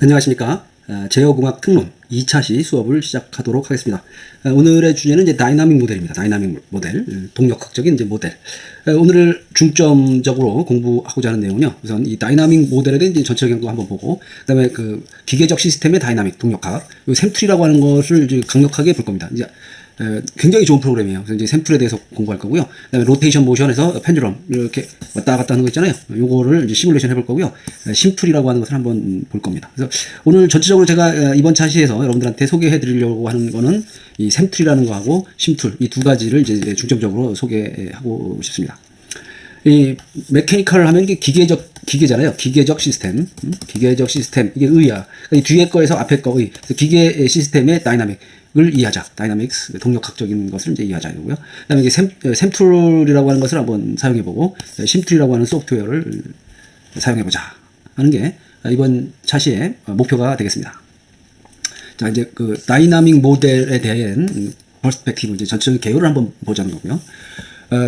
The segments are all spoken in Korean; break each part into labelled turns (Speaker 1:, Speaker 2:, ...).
Speaker 1: 안녕하십니까. 제어공학 특론 2차 시 수업을 시작하도록 하겠습니다. 오늘의 주제는 이제 다이나믹 모델입니다. 다이나믹 모델, 동력학적인 이제 모델. 오늘을 중점적으로 공부하고자 하는 내용은요. 우선 이 다이나믹 모델에 대한 이제 전체적인 거 한번 보고, 그다음에 그 기계적 시스템의 다이나믹 동력학, 요 샘플이라고 하는 것을 이제 강력하게 볼 겁니다. 이제 굉장히 좋은 프로그램이에요. 그래서 이제 샘플에 대해서 공부할 거고요. 그다음에 로테이션 모션에서 펜듈럼 이렇게 왔다 갔다 하는 거 있잖아요. 요거를 이제 시뮬레이션 해볼 거고요. 심툴이라고 하는 것을 한번 볼 겁니다. 그래서 오늘 전체적으로 제가 이번 차시에서 여러분들한테 소개해 드리려고 하는 거는 이 샘툴이라는 거하고 심툴 이 두 가지를 이제 중점적으로 소개하고 싶습니다. 이 메케니컬 하면 이게 기계잖아요. 기계적 시스템, 기계적 시스템 이게 의야. 그러니까 이 뒤에 거에서 앞에 거의 기계 시스템의 다이나믹을 이해하자. 다이나믹스 동력학적인 것을 이제 이해하자 이거고요. 그다음에 이게 샘툴이라고 하는 것을 한번 사용해보고 심툴이라고 하는 소프트웨어를 사용해보자 하는 게 이번 차시의 목표가 되겠습니다. 자, 이제 그 다이나믹 모델에 대한 퍼스펙티브 이제 전체적인 개요를 한번 보자는 거고요.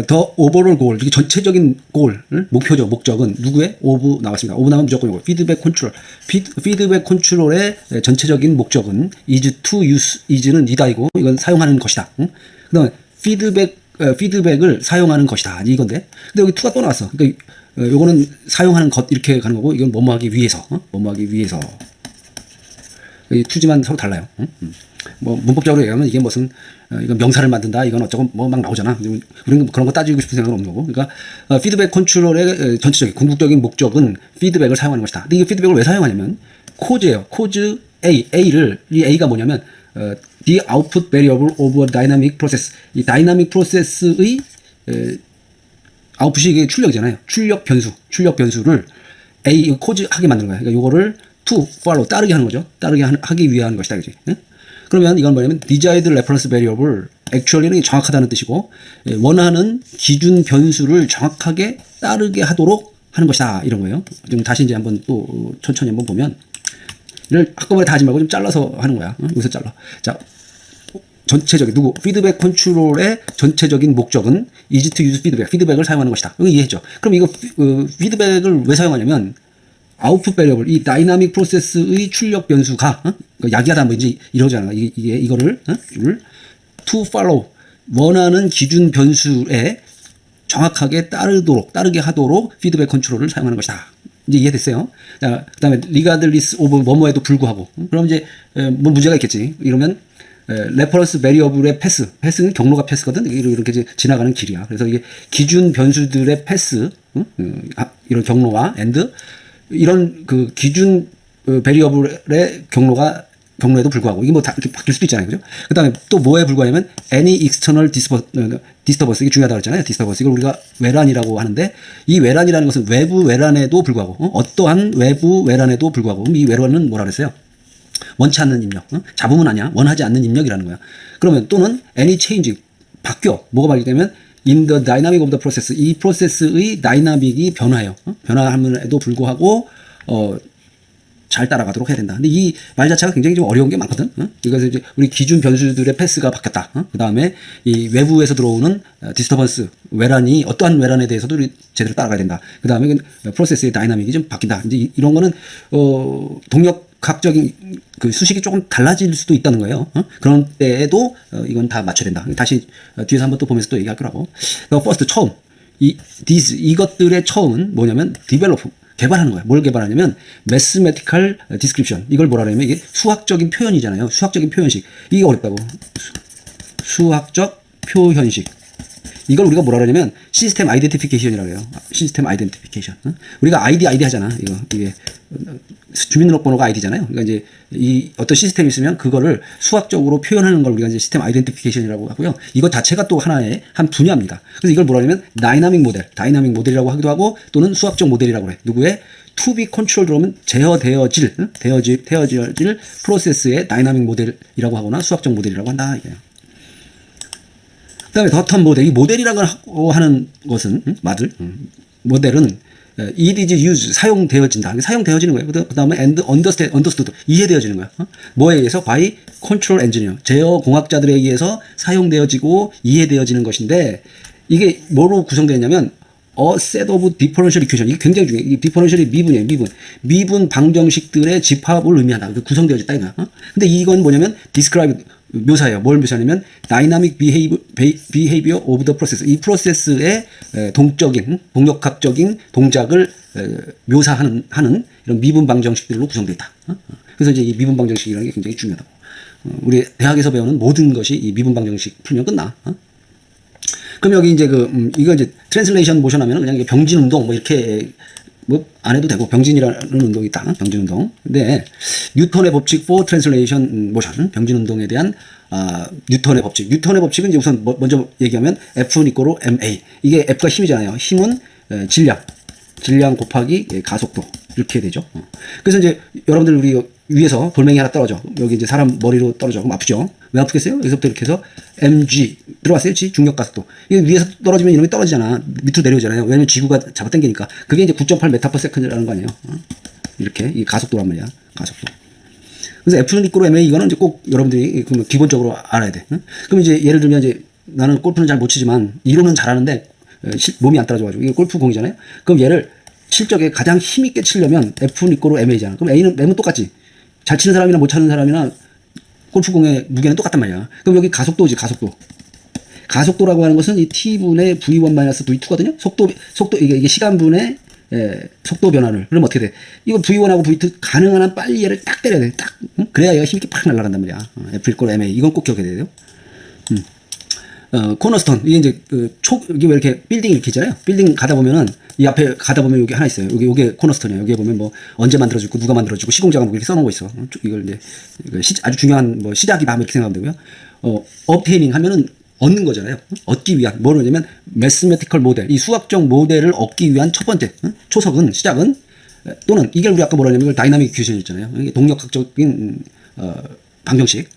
Speaker 1: 더 오버롤 골, 이게 전체적인 골, 목표죠, 목적은 누구의? 오브 나왔습니다. 오브 나오면 무조건 이거. 피드백 컨트롤. 피드백 컨트롤의 전체적인 목적은 is to use, is는 이다이고, 이건 사용하는 것이다. 그 다음에 피드백을 사용하는 것이다. 이건데. 근데 여기 to가 또 나왔어. 그러니까 요거는 사용하는 것, 이렇게 가는 거고, 이건 뭐뭐 하기 위해서. 뭐뭐 하기 위해서. 이 to지만 서로 달라요. 뭐 문법적으로 얘기하면 이게 무슨 이건 명사를 만든다 이건 어쩌고 뭐 막 나오잖아. 우리는 그런 거 따지고 싶은 생각은 없는 거고. 그러니까 피드백 컨트롤의 전체적인 궁극적인 목적은 피드백을 사용하는 것이다. 근데 이 피드백을 왜 사용하냐면 코즈예요. 코즈 A를 이 A가 뭐냐면 the output variable of a dynamic process. 이 다이나믹 프로세스의 아웃풋이 이게 출력이잖아요. 출력 변수를 A 코즈 하게 만드는 거야. 그러니까 이거를 to follow 따르게 하는 거죠. 따르게 하기 위한 것이다, 그지? 그러면 이건 뭐냐면 desired reference variable, actually는 정확하다는 뜻이고 원하는 기준 변수를 정확하게 따르게 하도록 하는 것이다 이런 거예요. 좀 다시 이제 한번 또 천천히 한번 보면 이를 한꺼번에 다 하지 말고 좀 잘라서 하는 거야. 여기서 잘라. 자, 전체적인 누구 피드백 컨트롤의 전체적인 목적은 is to use feedback, 피드백을 사용하는 것이다. 여기 이해했죠? 그럼 이거 피드백을 왜 사용하냐면 아웃풋 베리어블, 이 다이나믹 프로세스의 출력 변수가 야기하다 뭐 이제 이러잖아. 이거를 to follow 원하는 기준 변수에 정확하게 따르게 하도록 피드백 컨트롤을 사용하는 것이다. 이제 이해됐어요? 자, 그다음에 regardless of 뭐뭐에도 불구하고. 그럼 이제 뭐 문제가 있겠지. 이러면 레퍼런스 베리어블의 패스는 경로가 패스거든. 이렇게 이제 지나가는 길이야. 그래서 이게 기준 변수들의 패스, 이런 경로와 and 이런 그 기준 베리어블의 경로에도 불구하고 이게 뭐 다 이렇게 바뀔 수도 있잖아요, 그죠? 그다음에 또 뭐에 불과하냐면 any external disturbance 이게 중요하다고 했잖아요. disturbance 이걸 우리가 외란이라고 하는데 이 외란이라는 것은 외부 외란에도 불구하고 어떠한 외부 외란에도 불구하고 이 외란은 뭐라 그랬어요? 원치 않는 입력, 잡음은 아니야, 원하지 않는 입력이라는 거야. 그러면 또는 any change 바뀌어 뭐가 바뀌냐면 in the dynamic of the process. 이 프로세스의 다이나믹이 변화해요. 변화함에도 불구하고 잘 따라가도록 해야 된다. 근데 이 말 자체가 굉장히 좀 어려운 게 많거든. 이것은 이제 우리 기준 변수들의 패스가 바뀌었다. 그 다음에 이 외부에서 들어오는 디스터번스 외란이 어떠한 외란에 대해서도 우리 제대로 따라가야 된다. 그 다음에 프로세스의 다이나믹이 좀 바뀐다. 이제 이런 거는 동력학적인 그 수식이 조금 달라질 수도 있다는 거예요. 그런 때에도 이건 다 맞춰야 된다. 다시 뒤에서 한번 또 보면서 또 얘기할 거라고. first 처음 이것들의 처음은 뭐냐면 develop 개발하는 거야. 뭘 개발하냐면 mathematical description. 이걸 뭐라 그러냐면 이게 수학적인 표현이잖아요. 수학적인 표현식. 이게 어렵다고. 수학적 표현식. 이걸 우리가 뭐라 그러냐면 시스템 아이덴티피케이션이라고 해요. 시스템 아이덴티피케이션. 우리가 아이디 하잖아. 이게 주민등록번호가 아이디잖아요. 그러니까 이제 이 어떤 시스템이 있으면 그거를 수학적으로 표현하는 걸 우리가 이제 시스템 아이덴티피케이션이라고 하고요. 이거 자체가 또 하나의 한 분야입니다. 그래서 이걸 뭐라 그러냐면 다이나믹 모델이라고 하기도 하고 또는 수학적 모델이라고 그래. 누구의 to be controlled 그러면 제어되어질 프로세스의 다이나믹 모델이라고 하거나 수학적 모델이라고 한다 이거예요. 그다음에 더텀 모델, 이 모델이라고 하는 것은 모델은 it is used 사용되어진다. 사용되어지는 거예요. 그다음에 and understood 이해되어지는 거야. 뭐에 의해서 by control engineer 제어 공학자들에 의해서 사용되어지고 이해되어지는 것인데 이게 뭐로 구성되어 있냐면 a set of differential equation. 이게 굉장히 중요해요. 이 differential이 미분이에요. 미분 방정식들의 집합을 의미한다. 구성되어졌다 이거야. 근데 이건 뭐냐면 describe 묘사예요. 뭘 묘사하냐면 dynamic behavior of the process. 이 프로세스의 동력학적인 동작을 묘사하는 이런 미분 방정식들로 구성되어 있다. 그래서 이제 이 미분 방정식이라는 게 굉장히 중요하다고. 우리 대학에서 배우는 모든 것이 이 미분 방정식 풀면 끝나. 그럼 여기 이제 이거 이제 트랜슬레이션 모션 하면은 그냥 병진 운동 뭐 이렇게 뭐 안 해도 되고, 병진이라는 운동이 있다. 병진 운동. 근데 뉴턴의 법칙 for translation motion, 병진 운동에 대한 뉴턴의 법칙. 뉴턴의 법칙은 이제 우선 먼저 얘기하면 F는 이꼬로 ma. 이게 F가 힘이잖아요. 힘은 질량 곱하기 가속도 이렇게 되죠. 그래서 이제 여러분들 우리 위에서 돌멩이 하나 떨어져. 여기 이제 사람 머리로 떨어져. 그럼 아프죠? 왜 아프겠어요? 여기서부터 이렇게 해서 mg 들어왔어요. 중력 가속도. 이게 위에서 떨어지면 이놈이 떨어지잖아. 밑으로 내려오잖아요. 왜냐면 지구가 잡아당기니까. 그게 이제 9.8 메타퍼세컨드라는 거 아니에요. 이렇게 이 가속도란 말이야. 가속도. 그래서 F는 이꼬로 ma. 이거는 이제 꼭 여러분들이 기본적으로 알아야 돼. 그럼 이제 예를 들면 이제 나는 골프는 잘 못 치지만 이론은 잘하는데 몸이 안 따라줘가지고 이게 골프공이잖아요. 그럼 얘를 실적에 가장 힘있게 치려면 F는 이꼬로 ma잖아. 그럼 M은 똑같지. 잘 치는 사람이나 못 치는 사람이나 골프공의 무게는 똑같단 말이야. 그럼 여기 가속도지, 가속도. 가속도라고 하는 것은 이 t분의 v1-v2거든요. 속도 이게 시간분의 속도 변화를. 그럼 어떻게 돼? 이거 v1하고 v2 가능한 한 빨리 얘를 딱 때려야 돼. 딱. 그래야 얘가 힘있게 팍 날아간단 말이야. F 이꼬로 ma. 이건 꼭 기억해야 돼요. 코너스톤. 이게 이제 이게 왜 이렇게 빌딩 이렇게 있잖아요. 빌딩 가다 보면은 이 앞에 가다 보면 여기 하나 있어요. 요게 코너스톤이에요. 여기에 보면 뭐 언제 만들어지고 누가 만들어지고 시공자가 뭐 이렇게 써놓은 거 있어. 이걸 이제 아주 중요한 뭐 시작이다 이렇게 생각하면 되고요. obtaining 하면은 얻는 거잖아요. 얻기 위한 뭐를 하냐면 mathematical 모델. 이 수학적 모델을 얻기 위한 첫 번째 초석은 시작은 또는 이걸 우리 아까 뭐라 하냐면 이걸 다이나믹 이퀘이션이었잖아요. 이게 동력학적인 방정식.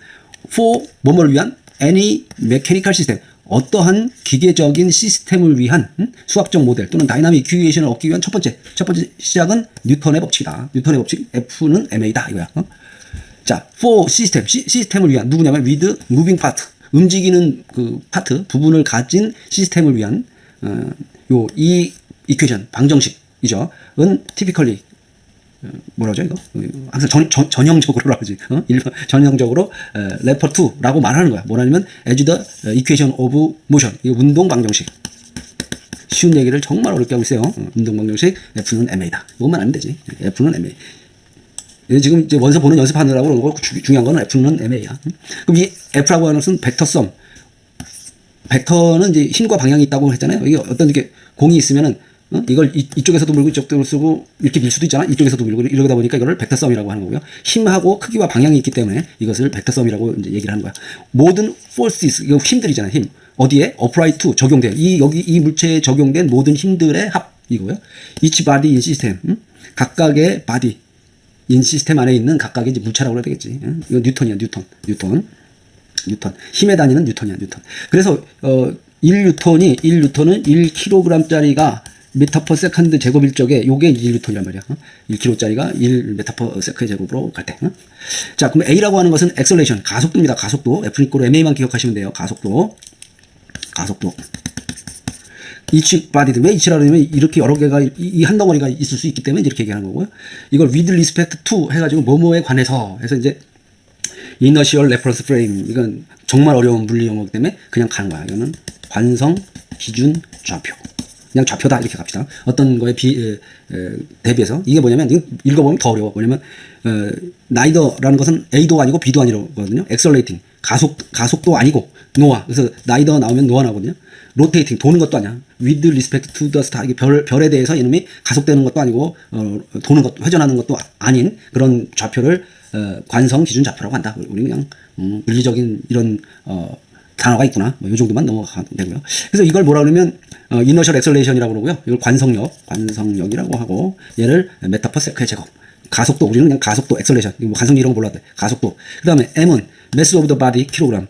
Speaker 1: for 뭐를 위한 any mechanical system. 어떠한 기계적인 시스템을 위한 수학적 모델 또는 다이나믹 이퀘이션을 얻기 위한 첫 번째 시작은 뉴턴의 법칙이다. 뉴턴의 법칙 F는 ma다 이거야. 자, for system 시스템을 위한 누구냐면 with moving part 움직이는 그 파트 부분을 가진 시스템을 위한 이 이퀘이션 방정식이죠. 은 typically 뭐라죠 이거? 항상 전형적으로 하지. 전형적으로 refer to라고 말하는 거야. 뭐라냐면 as the equation of motion. 이 운동 방정식. 쉬운 얘기를 정말 어렵게 하고 있어요. 운동 방정식 F는 ma다. 이것만 알면 되지. F는 ma. 지금 이제 원서 보는 연습하느라고 그런 거 중요한 거는 F는 ma야. 그럼 이 F라고 하는 것은 벡터 썸. 벡터는 이제 힘과 방향이 있다고 했잖아요. 이게 어떤 이렇게 공이 있으면은 이걸 이쪽에서도 밀고 이쪽도 쓰고 이렇게 밀 수도 있잖아. 이쪽에서도 밀고 이러다 보니까 이거를 벡터 썸이라고 하는 거고요. 힘하고 크기와 방향이 있기 때문에 이것을 벡터 썸이라고 이제 얘기를 하는 거야. 모든 forces 이거 힘들이잖아요. 힘 어디에 apply to 적용된 여기 이 물체에 적용된 모든 힘들의 합 이거요. each body in system 각각의 body in system 안에 있는 각각의 이제 물체라고 해야 되겠지. 이거 뉴턴이야. 뉴턴 힘에 다니는 뉴턴이야. 뉴턴. 그래서 1뉴턴은 1kg짜리가 메타퍼세컨드 제곱 일적에 요게 1뉴턴이란 말이야. 1kg짜리가 1메타퍼세컨드 제곱으로 갈 때. 자, 그럼 A라고 하는 것은 액셀레이션, 가속도입니다. 가속도. F 이꼬로 ma만 기억하시면 돼요. 가속도. 이치 바디드. 왜 이치라고 하냐면 이렇게 여러 개가 이 한 덩어리가 있을 수 있기 때문에 이렇게 얘기하는 거고요. 이걸 with respect to 해가지고 뭐뭐에 관해서 해서 이제 inertial reference frame. 이건 정말 어려운 물리 용어이기 때문에 그냥 가는 거야. 이거는 관성 기준 좌표. 그냥 좌표다 이렇게 갑시다. 어떤 거에 대비해서 이게 뭐냐면 읽어보면 더 어려워. 뭐냐면 neither라는 것은 A도 아니고 B도 아니거든요. accelerating 가속도 아니고 noa. 그래서 neither 나오면 noa 나거든요. rotating 도는 것도 아니야. with respect to the star. 이게 별에 대해서 이놈이 가속되는 것도 아니고 도는 것도 회전하는 것도 아닌 그런 좌표를 관성 기준 좌표라고 한다. 우리 그냥 물리적인 이런 단어가 있구나. 뭐 이 정도만 넘어가면 되고요. 그래서 이걸 뭐라 그러면 inertial acceleration이라고 그러고요. 이걸 관성력이라고 하고 얘를 메타 퍼 세컨드 제곱. 가속도 우리는 그냥 가속도 acceleration. 뭐 관성력 이런 거 몰라도 돼. 가속도. 그다음에 m은 mass of the body 킬로그램.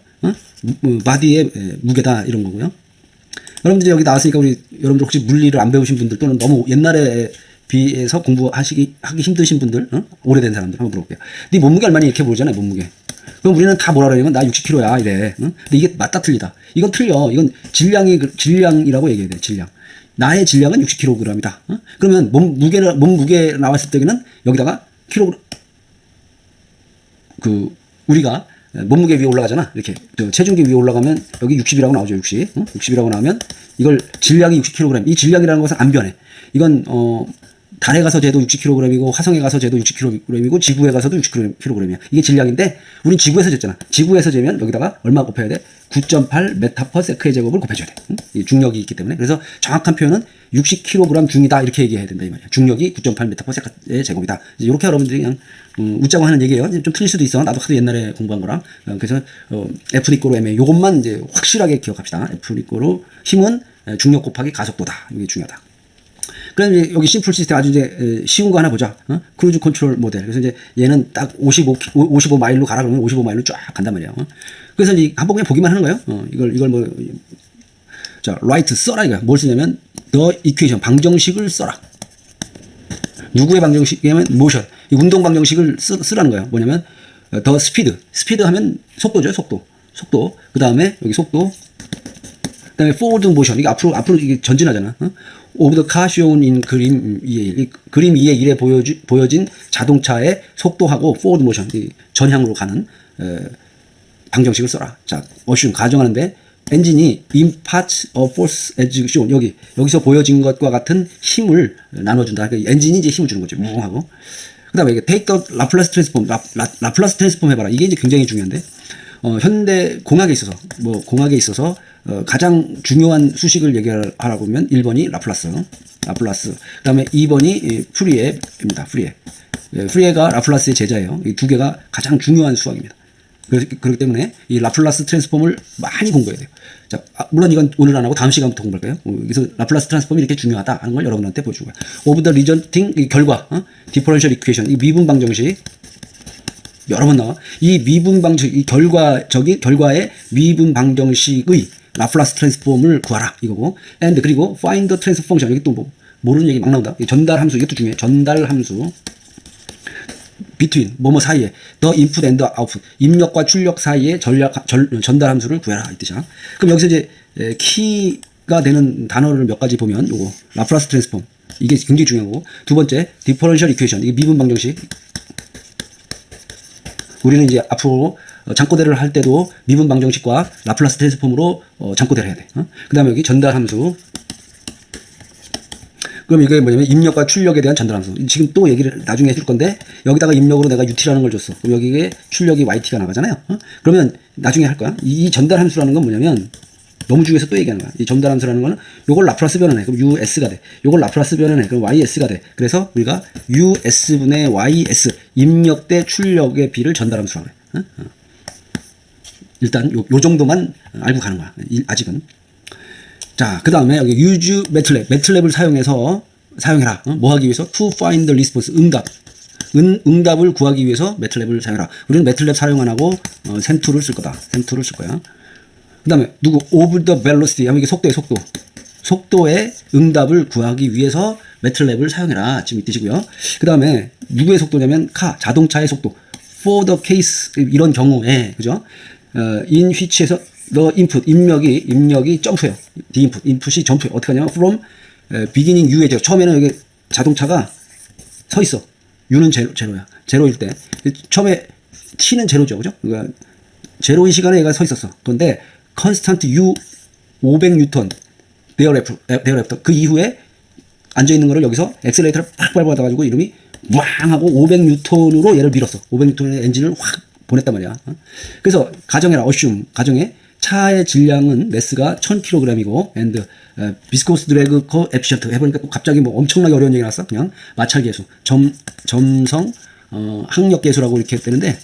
Speaker 1: 바디의 무게다 이런 거고요. 여러분들이 여기 나왔으니까 우리 여러분들 혹시 물리를 안 배우신 분들 또는 너무 옛날에 비해서 하기 힘드신 분들, 오래된 사람들 한번 물어볼게요. 네 몸무게 얼마니 이렇게 모르잖아요, 몸무게. 그럼 우리는 다 뭐라 그러냐면 나 60kg야 이래. 근데 이게 맞다 틀리다. 이건 틀려. 이건 질량이라고 얘기해야 돼. 질량. 나의 질량은 60kg이다. 그러면 몸무게 나왔을 때는 여기다가 킬로그램, 우리가 몸무게 위에 올라가잖아. 이렇게 체중계 위에 올라가면 여기 60이라고 나오죠. 60. 60이라고 나오면 이걸 질량이 60kg. 이 질량이라는 것은 안 변해. 이건 달에 가서 재도 60kg이고 화성에 가서 재도 60kg이고 지구에 가서도 60kg이야. 이게 질량인데 우린 지구에서 쟀잖아. 지구에서 재면 여기다가 얼마 곱해야 돼? 9.8 메타퍼세크의 제곱을 곱해줘야 돼. 이 중력이 있기 때문에. 그래서 정확한 표현은 60kg 중이다 이렇게 얘기해야 된다 이 말이야. 중력이 9.8 메타퍼세크의 제곱이다. 이렇게 여러분들이 그냥 웃자고 하는 얘기예요. 좀 틀릴 수도 있어. 나도 하도 옛날에 공부한 거라. 그래서 F 이꼬르 ma 요것만 이제 확실하게 기억합시다. F 이꼬르 힘은 중력 곱하기 가속도다. 이게 중요하다. 그럼 이제 여기 심플 시스템 아주 이제 쉬운 거 하나 보자. 크루즈 컨트롤 모델. 그래서 이제 얘는 딱 55마일로 가라 그러면 55마일로 쫙 간단 말이야. 그래서 이제 한번 그냥 보기만 하는 거예요. 이걸 뭐, 자, write 써라 이거야. 뭘 쓰냐면, the equation, 방정식을 써라. 누구의 방정식이냐면, motion. 이 운동 방정식을 쓰라는 거예요. 뭐냐면, the speed. speed 하면 속도죠, 속도. 그 다음에 여기 속도. 그 다음에 forward motion. 이게 앞으로 이게 전진하잖아. of the car shown in 그림 2의 1. 그림 2의 1에 보여진 자동차의 속도하고 forward motion. 이 전향으로 가는, 방정식을 써라. 자, assume, 가정하는데, 엔진이 impart a force as shown. 여기서 보여진 것과 같은 힘을 나눠준다. 그러니까 엔진이 이제 힘을 주는 거죠. 무궁하고. 그 다음에 이게 take the Laplace transform. 라플라스 트랜스폼 해봐라. 이게 이제 굉장히 중요한데, 현대 공학에 있어서, 가장 중요한 수식을 얘기하라고 하면 1번이 라플라스. 그 다음에 2번이 프리에입니다. 프리에가 라플라스의 제자예요. 이 두 개가 가장 중요한 수학입니다. 그렇기 때문에 이 라플라스 트랜스폼을 많이 공부해야 돼요. 자, 물론 이건 오늘 안 하고 다음 시간부터 공부할 거예요. 그래서 라플라스 트랜스폼이 이렇게 중요하다 하는 걸 여러분한테 보여준 거예요. Of the resulting 결과, differential equation, 이 미분 방정식 여러 번 나와. 이 미분 방정식, 이 결과의 미분 방정식의 라플라스 트랜스폼을 구하라 이거고. and 그리고 find the transfer function. 여기 또 뭐 모르는 얘기 막 나온다. 전달 함수 이것도 중요해. 전달 함수. between 뭐뭐 사이에 the input and the output 입력과 출력 사이에 전달 함수를 구해라 이 뜻이야. 그럼 여기서 이제 키가 되는 단어를 몇 가지 보면 요거 라플라스 트랜스폼 이게 굉장히 중요하고, 두 번째 디퍼런셜 이퀘이션 이게 미분 방정식. 우리는 이제 앞으로 잠꼬대를 할 때도 미분 방정식과 라플라스 트랜스폼으로 잠꼬대를 해야 돼. 그 다음에 여기 전달 함수. 그럼 이게 뭐냐면 입력과 출력에 대한 전달함수. 지금 또 얘기를 나중에 해줄 건데 여기다가 입력으로 내가 UT라는 걸 줬어. 그럼 여기에 출력이 YT가 나가잖아요. 그러면 나중에 할 거야. 이 전달함수라는 건 뭐냐면 너무 중요해서 또 얘기하는 거야. 이 전달함수라는 거는 요걸 라플라스 변환해. 그럼 US가 돼. 요걸 라플라스 변환해. 그럼 YS가 돼. 그래서 우리가 US분의 YS 입력 대 출력의 비를 전달함수라고 해. 일단 요 정도만 알고 가는 거야. 아직은. 자, 그 다음에 여기 use 매틀랩을 사용해라. 뭐 하기 위해서? to find the response, 응답을 구하기 위해서 매틀랩을 사용해라. 우리는 매틀랩 사용 안 하고 샘투를 쓸 거다. 샘투를 쓸 거야. 그 다음에 of the velocity 하면 이게 속도의 응답을 구하기 위해서 매틀랩을 사용해라. 지금 이 뜻이고요. 그 다음에 누구의 속도냐면 자동차의 속도. for the case 이런 경우에 그죠? in which에서 the input 입력이 점프해요. the input이 점프해요. 어떻게 하냐면 from beginning U에 처음에는 여기 자동차가 서 있어. U는 제로야. 제로일 때 처음에 T는 제로죠, 그죠? 그러니까 제로인 시간에 얘가 서 있었어. 그런데 constant U 500N thereafter 그 이후에 앉아 있는 거를 여기서 엑셀레이터를 팍 밟아가지고 이름이 왕 하고 500N으로 얘를 밀었어. 500N의 엔진을 확 보냈단 말이야. 그래서 가정해라. assume 가정해. 차의 질량은 매스가 1000kg이고 and viscous drag coefficient 해보니까 또 갑자기 뭐 엄청나게 어려운 얘기 나왔어. 그냥 마찰계수, 점성 항력계수라고 이렇게 되는데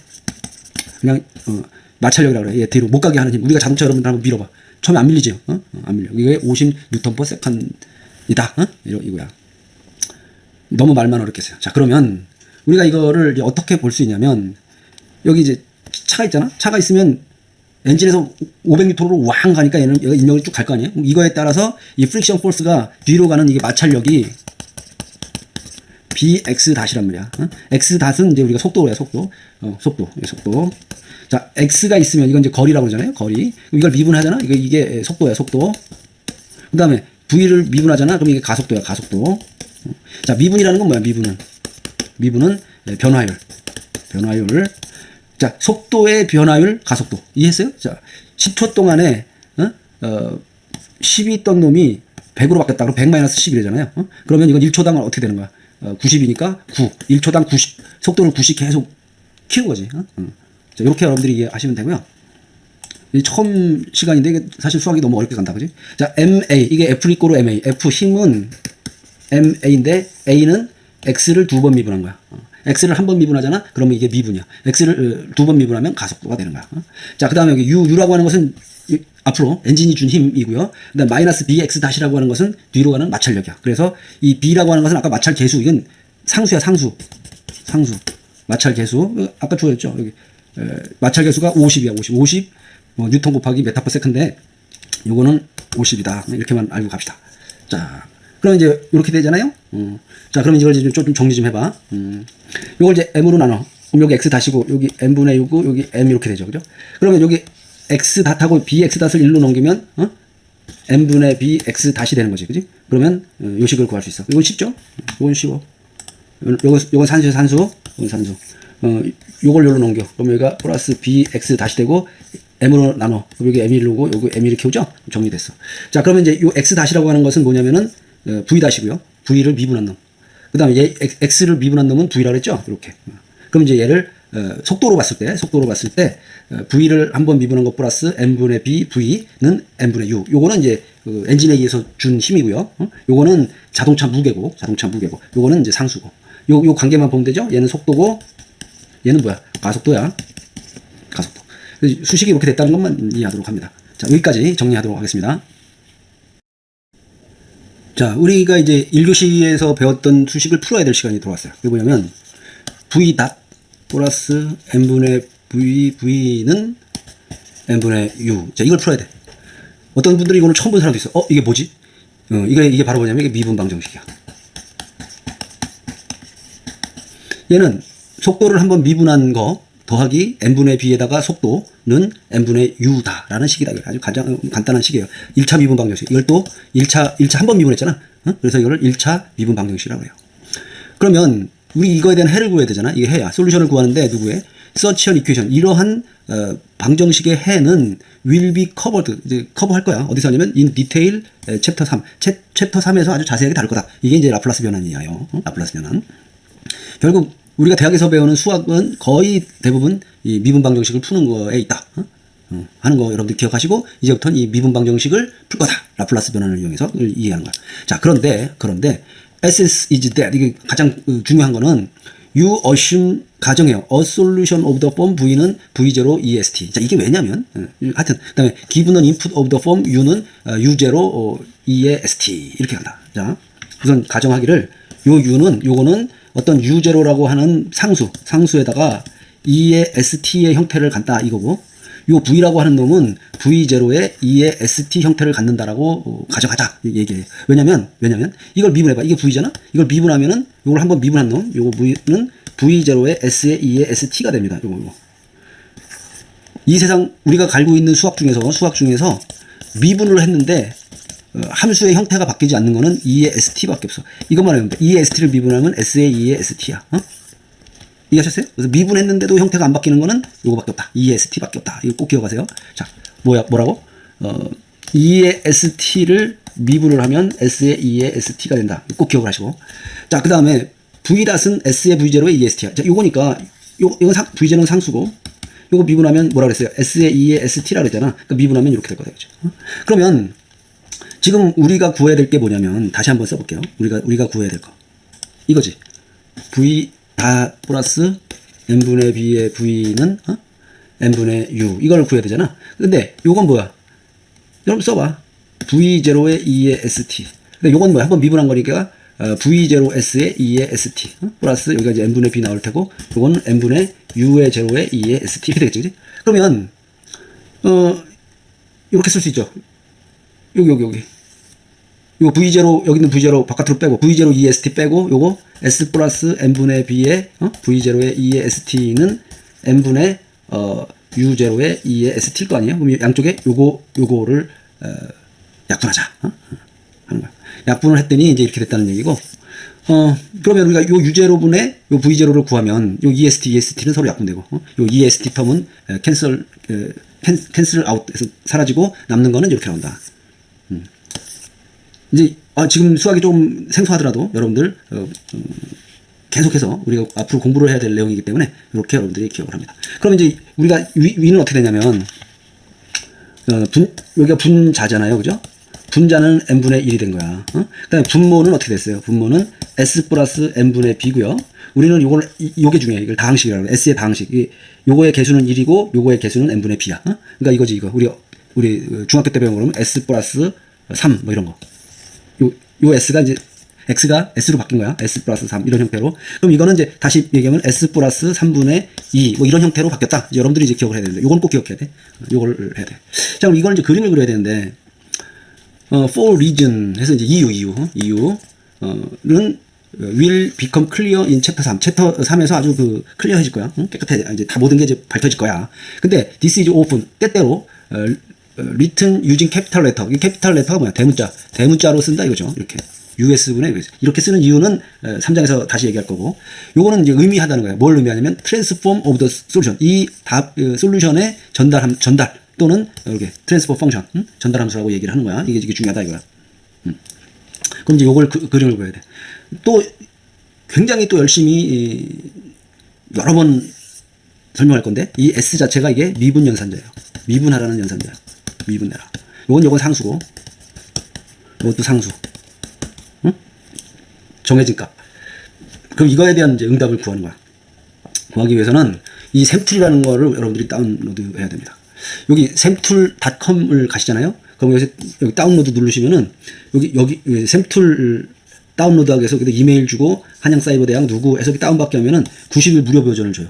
Speaker 1: 그냥 마찰력이라고 그래. 얘 뒤로 못 가게 하는 힘. 우리가 자동차 여러분들 한번 밀어봐. 처음에 안 밀리지? 안 밀려. 이게 50Nm/S이다. 이거야. 너무 말만 어렵겠어요. 자, 그러면 우리가 이거를 이제 어떻게 볼 수 있냐면 여기 이제 차가 있잖아. 차가 있으면 엔진에서 500N로 왕 가니까 얘는 얘가 입력이 쭉 갈 거 아니에요? 이거에 따라서 이 프릭션 포스가 뒤로 가는 이게 마찰력이 BX-란 말이야. X-은 이제 우리가 속도로 해요, 속도. 속도. 자, X가 있으면 이건 이제 거리라고 그러잖아요. 거리. 이걸 미분하잖아. 이게 속도야, 속도. 그 다음에 V를 미분하잖아. 그럼 이게 가속도야, 가속도. 자, 미분이라는 건 뭐야, 미분은? 미분은 변화율. 변화율. 자, 속도의 변화율, 가속도. 이해했어요? 자, 10초 동안에, 10이 있던 놈이 100으로 바뀌었다. 그럼 100 마이너스 10이잖아요. 그러면 이건 1초당 어떻게 되는 거야? 90이니까 9. 1초당 90, 속도를 90 계속 키운 거지. 자, 이렇게 여러분들이 이해하시면 되고요. 처음 시간인데 이게 사실 수학이 너무 어렵게 간다. 그지? 자, MA. 이게 F 이꼬로 MA. F 힘은 MA인데 A는 X를 2번 미분한 거야. X를 한 번 미분하잖아? 그러면 이게 미분이야. X를 2번 미분하면 가속도가 되는 거야. 자, 그 다음에 여기 U라고 하는 것은 앞으로 엔진이 준 힘이고요. 그 다음 마이너스 BX 다시라고 하는 것은 뒤로 가는 마찰력이야. 그래서 이 B라고 하는 것은 아까 마찰 계수. 이건 상수야, 상수. 상수. 마찰 계수. 아까 주어졌죠? 여기. 마찰 계수가 50이야, 50. 50. 뉴턴 곱하기 메타 퍼 세컨드인데 요거는 50이다. 이렇게만 알고 갑시다. 자, 그럼 이제 이렇게 되잖아요. 자, 그럼 이걸 이제 좀 정리 좀 해봐. 요걸 이제 m으로 나눠. 그럼 여기 x 다시고 여기 m분의 6고 여기 m 이렇게 되죠, 그죠? 그러면 여기 x 닷하고 bx 닷을 1로 넘기면 m분의 bx 다시 되는 거지, 그지? 그러면 요식을 구할 수 있어. 이건 쉽죠? 이건 쉬워. 요건 산수야, 산수. 이건 산수. 요걸 요로 넘겨. 그럼 여기가 플러스 bx 다시 되고 m으로 나눠. 여기 m이 1로고 여기 m이 이렇게 오죠? 정리됐어. 자, 그러면 이제 요 x 다시라고 하는 것은 뭐냐면은 v 다시고요. v를 미분한 놈. 그 다음에 얘 x를 미분한 놈은 v라고 했죠? 이렇게. 그럼 이제 얘를 속도로 봤을 때 v를 한번 미분한 것 플러스 m분의 b v는 m분의 u. 요거는 이제 엔진에 의해서 준 힘이고요. 요거는 자동차 무게고. 요거는 이제 상수고. 요 관계만 보면 되죠? 얘는 속도고 얘는 뭐야? 가속도야. 가속도. 수식이 이렇게 됐다는 것만 이해하도록 합니다. 자, 여기까지 정리하도록 하겠습니다. 자, 우리가 이제 1교시에서 배웠던 수식을 풀어야 될 시간이 들어왔어요. 그게 뭐냐면 v 닷 플러스 m분의 v는 m분의 u. 자, 이걸 풀어야 돼. 어떤 분들이 이거를 처음 본 사람도 있어. 이게 뭐지? 이게 바로 뭐냐면 이게 미분 방정식이야. 얘는 속도를 한번 미분한 거 더하기 n분의 b에다가 속도는 n분의 u다라는 식이다. 아주 가장 간단한 식이에요. 1차 미분 방정식. 이걸 또 1차 한 번 미분했잖아. 그래서 이거를 1차 미분 방정식이라고 해요. 그러면 우리 이거에 대한 해를 구해야 되잖아. 이게 해야. 솔루션을 구하는데 누구의? such an equation. 이러한 방정식의 해는 will be covered. 이제 커버할 거야. 어디서 하냐면 in detail 챕터 3. 챕터 3에서 아주 자세하게 다룰 거다. 이게 이제 라플라스 변환이에요. 라플라스 변환. 결국 우리가 대학에서 배우는 수학은 거의 대부분 이 미분 방정식을 푸는 거에 있다. 하는 거 여러분들 기억하시고 이제부터는 이 미분 방정식을 풀 거다. 라플라스 변환을 이용해서 이해하는 거야. 자, 그런데 essence is that 이게 가장 중요한 거는 you assume 가정해요. A solution of the form V는 V0 EST. 자, 이게 왜냐면 하여튼 그다음에 given an input of the form U는 U0 EST 이렇게 간다. 자, 우선 가정하기를 요 U는 요거는 어떤 U0라고 하는 상수에다가 E의 ST의 형태를 갖다 이거고 요 V라고 하는 놈은 V0의 E의 ST 형태를 갖는다라고 가정하자 얘기해요. 왜냐면 이걸 미분해봐. 이게 V잖아? 이걸 미분하면은 요걸 한번 미분한 놈 요거 V는 V0의 S의 E의 ST가 됩니다. 요거. 이 세상 우리가 갈고 있는 수학 중에서 미분을 했는데 함수의 형태가 바뀌지 않는 거는 E의 ST밖에 없어. 이것만 하면 돼. E의 ST를 미분하면 S의 E의 ST야. 이해하셨어요? 그래서 미분했는데도 형태가 안 바뀌는 거는 요거밖에 없다. E의 ST밖에 없다. 이거 꼭 기억하세요. 자, 뭐라고? E의 ST를 미분을 하면 S의 E의 ST가 된다. 꼭 기억을 하시고. 자, 그 다음에 V-은 S의 V0의 EST야. 자, 요거니까 이건 V0는 상수고 요거 미분하면 뭐라 그랬어요? S의 E의 ST라 그랬잖아. 그러니까 미분하면 이렇게 될 거다. 그죠? 그러면 지금 우리가 구해야 될 게 뭐냐면 다시 한번 써볼게요. 우리가 구해야 될 거 이거지. V 다 플러스 n분의 b의 v는 n분의 u 이걸 구해야 되잖아. 근데 요건 뭐야? 여러분 써봐. v0의 e의 st. 근데 요건 뭐야? 한번 미분한 거니까 v0s의 e의 st 플러스 여기가 이제 n분의 b 나올 테고 요거는 n분의 u의 0의 e의 st 이렇게 되겠지, 그치? 그러면 이렇게 쓸 수 있죠. 여기 요거 V0 여기 있는 V0 바깥으로 빼고 V0 EST 빼고 요거 S 플러스 N분의 B의 V0의 E의 ST는 N분의 U0의 E의 ST일 거 아니에요? 그럼 양쪽에 요거를 약분하자. 하는 거야. 약분을 했더니 이제 이렇게 됐다는 얘기고, 그러면 우리가 요 U0분의 요 V0를 구하면 요 EST는 서로 약분되고, 요 EST 텀은 캔슬 아웃해서 사라지고 남는 거는 이렇게 나온다. 이제 지금 수학이 좀 생소하더라도 여러분들 계속해서 우리가 앞으로 공부를 해야 될 내용이기 때문에 이렇게 여러분들이 기억을 합니다. 그럼 이제 우리가 위는 어떻게 되냐면 여기가 분자잖아요, 그죠? 분자는 n분의 1이 된 거야. 그다음에 분모는 어떻게 됐어요? 분모는 s 플러스 n분의 b고요. 우리는 요게 중요해. 이걸 다항식이라고 그래. s의 다항식. 요거의 개수는 1이고 요거의 개수는 n분의 b야. 그러니까 이거지 이거. 우리 중학교 때 배운 거는 s 플러스 3 뭐 이런 거. 요 s가 이제 x가 s로 바뀐 거야. s 플러스 3 이런 형태로. 그럼 이거는 이제 다시 얘기하면 s 플러스 3분의 2 뭐 이런 형태로 바뀌었다. 이제 여러분들이 이제 기억을 해야 되는데 요건 꼭 기억해야 돼. 요걸 해야 돼. 자, 그럼 이걸 이제 그림을 그려야 되는데 for reason 해서 이제 이유는 will become clear in chapter 3. 챕터 3에서 아주 클리어해질 거야. 깨끗해. 이제 다 모든 게 이제 밝혀질 거야. 근데 this is often 때때로 written using capital letter. 이 capital letter가 뭐야? 대문자로 쓴다 이거죠. 이렇게. US분의 이렇게 쓰는 이유는 3장에서 다시 얘기할 거고, 요거는 이제 의미하다는 거예요. 뭘 의미하냐면 transform of the solution. 이 답 솔루션의 전달 또는 이렇게 트랜스포 펑션 전달 함수라고 얘기를 하는 거야. 이게 중요하다 이거야. 그럼 이제 요걸 그림을 그려야 돼. 또 굉장히 또 열심히 여러 번 설명할 건데 이 S 자체가 이게 미분 연산자예요. 미분하라는 연산자야. 미분해라. 요건 상수고 이것도 상수. 정해진 값. 그럼 이거에 대한 이제 응답을 구하는 거야. 구하기 위해서는 이 샘툴이라는 거를 여러분들이 다운로드 해야 됩니다. 여기 샘툴.com을 가시잖아요. 그럼 여기 다운로드 누르시면은 여기 샘툴 다운로드하기 위해서 이메일 주고 한양사이버대학 누구 해서 다운받게 하면은 90일 무료 버전을 줘요.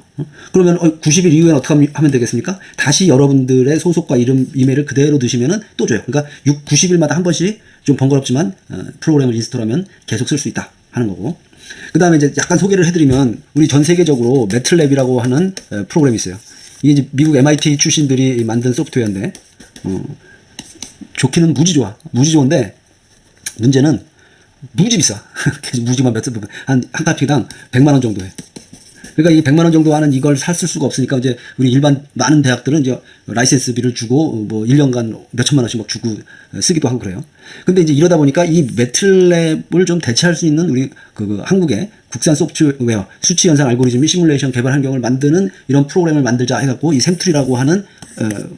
Speaker 1: 그러면 90일 이후에는 어떻게 하면 되겠습니까? 다시 여러분들의 소속과 이름 이메일을 그대로 넣으시면은 또 줘요. 그러니까 90일마다 한 번씩 좀 번거롭지만 프로그램을 인스톨하면 계속 쓸 수 있다 하는 거고. 그 다음에 이제 약간 소개를 해드리면 우리 전 세계적으로 매틀랩이라고 하는 프로그램이 있어요. 이게 이제 미국 MIT 출신들이 만든 소프트웨어인데 좋기는 무지 좋은데 문제는 무지 비싸. 무지만 한 카피당 100만 원 정도 해. 그러니까 이 100만 원 정도 하는 이걸 쓸 수가 없으니까 이제 우리 일반 많은 대학들은 이제 라이센스비를 주고 뭐 1년간 몇 천만 원씩 막 주고 쓰기도 하고 그래요. 근데 이제 이러다 보니까 이 매틀랩을 좀 대체할 수 있는 우리 한국의 국산 소프트웨어 수치 연산 알고리즘 및 시뮬레이션 개발 환경을 만드는 이런 프로그램을 만들자 해갖고 이 샘툴이라고 하는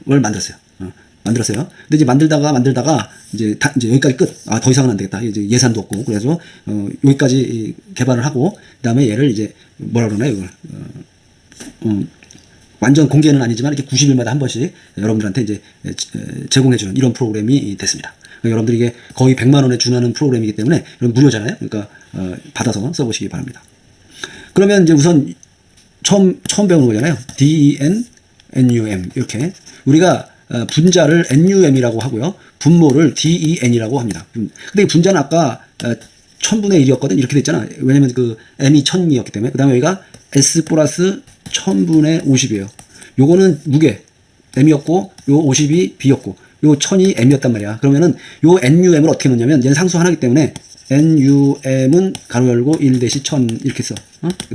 Speaker 1: 걸 만들었어요. 근데 이제 만들다가 이제 여기까지 끝. 더 이상은 안 되겠다. 이제 예산도 없고 그래서 여기까지 개발을 하고 그다음에 얘를 이제 뭐라 그러나요? 이걸 완전 공개는 아니지만 이렇게 90일마다 한 번씩 여러분들한테 이제 제공해주는 이런 프로그램이 됐습니다. 그러니까 여러분들이 이게 거의 100만 원에 준하는 프로그램이기 때문에 무료잖아요. 그러니까 받아서 써보시기 바랍니다. 그러면 이제 우선 처음 배우는 거잖아요. DEN, NUM 이렇게 우리가 분자를 NUM이라고 하고요. 분모를 DEN이라고 합니다. 근데 이 분자는 아까 1000분의 1이었거든. 이렇게 됐잖아. 왜냐면 M이 1000이었기 때문에. 그 다음에 여기가 S 플러스 1000분의 50이에요. 요거는 무게 M이었고, 요 50이 B였고, 요 1000이 M이었단 말이야. 그러면은 요 NUM을 어떻게 넣냐면 얘는 상수 하나이기 때문에 NUM은 가로 열고 1-1000 이렇게 써.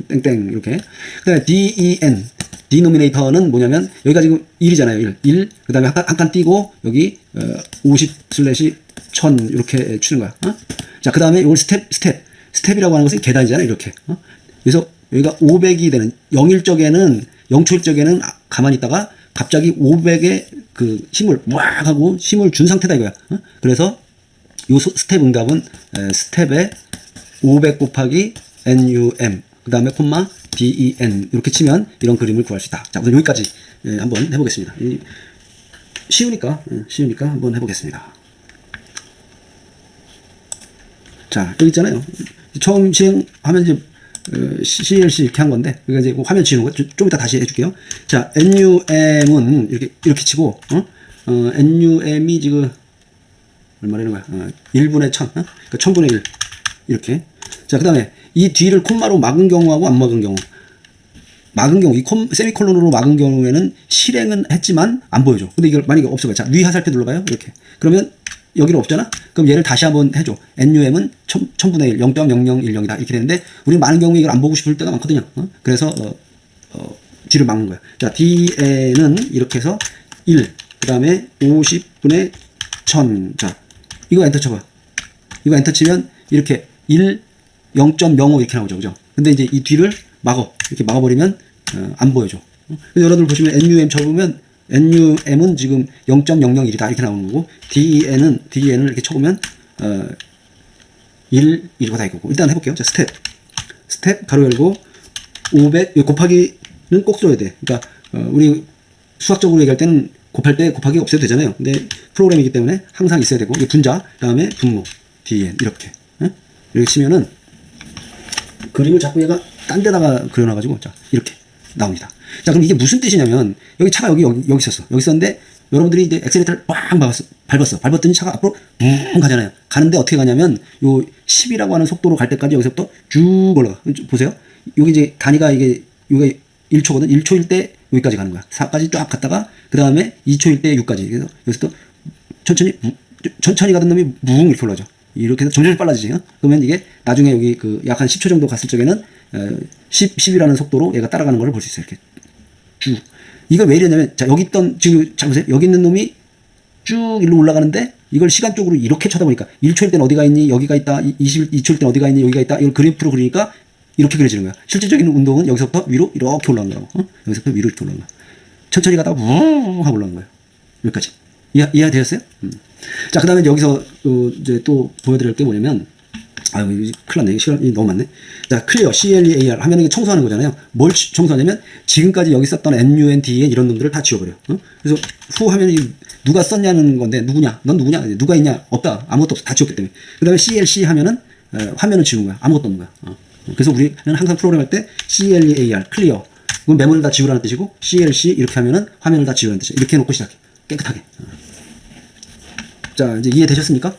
Speaker 1: 땡땡 이렇게. 그 다음에 DEN 디노미네이터는 뭐냐면 여기가 지금 1이잖아요. 1. 그 다음에 한 칸 띄고 여기 50/1000 이렇게 추는 거야. 자, 그 다음에 이걸 스텝이라고 하는 것은 계단이잖아요. 이렇게. 그래서 여기가 500이 되는 0일적에는 0초일적에는 가만히 있다가 갑자기 500의 힘을 막 하고 힘을 준 상태다 이거야. 그래서 요 스텝 응답은 스텝에 500 곱하기 NUM 그 다음에 콤마 DEN 이렇게 치면 이런 그림을 구할 수 있다. 자, 우선 여기까지 한번 해보겠습니다. 쉬우니까 한번 해보겠습니다. 자, 여기 있잖아요. 처음 시행하면 이제 CLC 이렇게 한 건데, 그러니까 이제 화면 지우는 거 좀 이따 다시 해줄게요. 자, NUM은 이렇게 치고, NUM이 지금 얼마라는 거야? 1분의 1000, 그러니까 1000분의 1 이렇게. 자, 그 다음에 이 뒤를 콤마로 막은 경우하고 안 막은 경우. 막은 경우, 이 세미콜론으로 막은 경우에는 실행은 했지만 안 보여줘. 근데 이걸 만약에 없어봐요. 자, 위 화살표 눌러봐요. 이렇게. 그러면 여기는 없잖아? 그럼 얘를 다시 한번 해줘. NUM은 1000분의 1, 0.0010이다. 이렇게 되는데, 우리는 많은 경우에 이걸 안 보고 싶을 때가 많거든요. 그래서, D를 막는 거야. 자, DN은 이렇게 해서 1, 그 다음에 50분의 1000. 자, 이거 엔터 쳐봐. 이거 엔터 치면 이렇게 1, 0.05 이렇게 나오죠. 그죠? 근데 이제 이 뒤를 막어. 이렇게 막아버리면, 안 보여줘. 그래서 여러분들 보시면 NUM 쳐보면 NUM은 지금 0.001이다. 이렇게 나오는 거고, DN을 이렇게 쳐보면, 1, 이거 다 있고. 일단 해볼게요. 자, 스텝, 가로 열고, 500, 곱하기는 꼭 써야 돼. 그러니까, 우리 수학적으로 얘기할 때는 곱할 때 곱하기 없애도 되잖아요. 근데 프로그램이기 때문에 항상 있어야 되고, 이게 분자, 그 다음에 분모, DN, 이렇게. 이렇게 치면은, 그림을 자꾸 얘가 딴 데다가 그려놔가지고, 자, 이렇게 나옵니다. 자, 그럼 이게 무슨 뜻이냐면, 여기 차가 여기 있었어. 여기 있었는데, 여러분들이 이제 엑셀레이터를 빵 밟았어. 밟았더니 차가 앞으로 붕 가잖아요. 가는데 어떻게 가냐면, 요 10이라고 하는 속도로 갈 때까지 여기서부터 쭉 올라가. 보세요. 여기 이제 단위가 여기가 1초거든. 1초일 때 여기까지 가는 거야. 4까지 쫙 갔다가, 그 다음에 2초일 때 6까지. 그래서 여기서 또 천천히 가던 놈이 뭉 이렇게 올라가죠. 이렇게 해서 점점 빨라지지. 그러면 이게 나중에 여기 약 한 10초 정도 갔을 적에는 10이라는 속도로 얘가 따라가는 걸 볼 수 있어요. 이렇게 쭉. 이걸 왜 이러냐면, 자, 여기 있던, 지금 잘 보세요. 여기 있는 놈이 쭉 일로 올라가는데, 이걸 시간적으로 이렇게 쳐다보니까 1초일 땐 어디가 있니? 여기가 있다. 2초일 땐 어디가 있니? 여기가 있다. 이걸 그래프로 그리니까 이렇게 그려지는 거야. 실질적인 운동은 여기서부터 위로 이렇게 올라가는 거라고. 여기서부터 위로 이렇게 올라가는 거야. 천천히 가다가 우웅 하고 올라가는 거예요. 여기까지. 이해되셨어요? 자, 그 다음에 여기서 이제 또 보여드릴 게 뭐냐면, 큰일 났네. 시간이 너무 많네. 자, 클리어, CLEAR 하면 이게 청소하는 거잖아요. 뭘 청소하냐면, 지금까지 여기 썼던 NUN, DN 이런 놈들을 다 지워버려. 그래서 후 하면 누가 썼냐는 건데, 누구냐? 넌 누구냐? 누가 있냐? 없다. 아무것도 없어. 다 지웠기 때문에. 그 다음에 CLC 하면은, 화면을 지운 거야. 아무것도 없는 거야. 그래서 우리는 항상 프로그램 할 때 CLEAR, 클리어. 그건 메모를 다 지우라는 뜻이고, CLC 이렇게 하면은 화면을 다 지우라는 뜻이야. 이렇게 해놓고 시작해. 깨끗하게. 자, 이제 이해되셨습니까?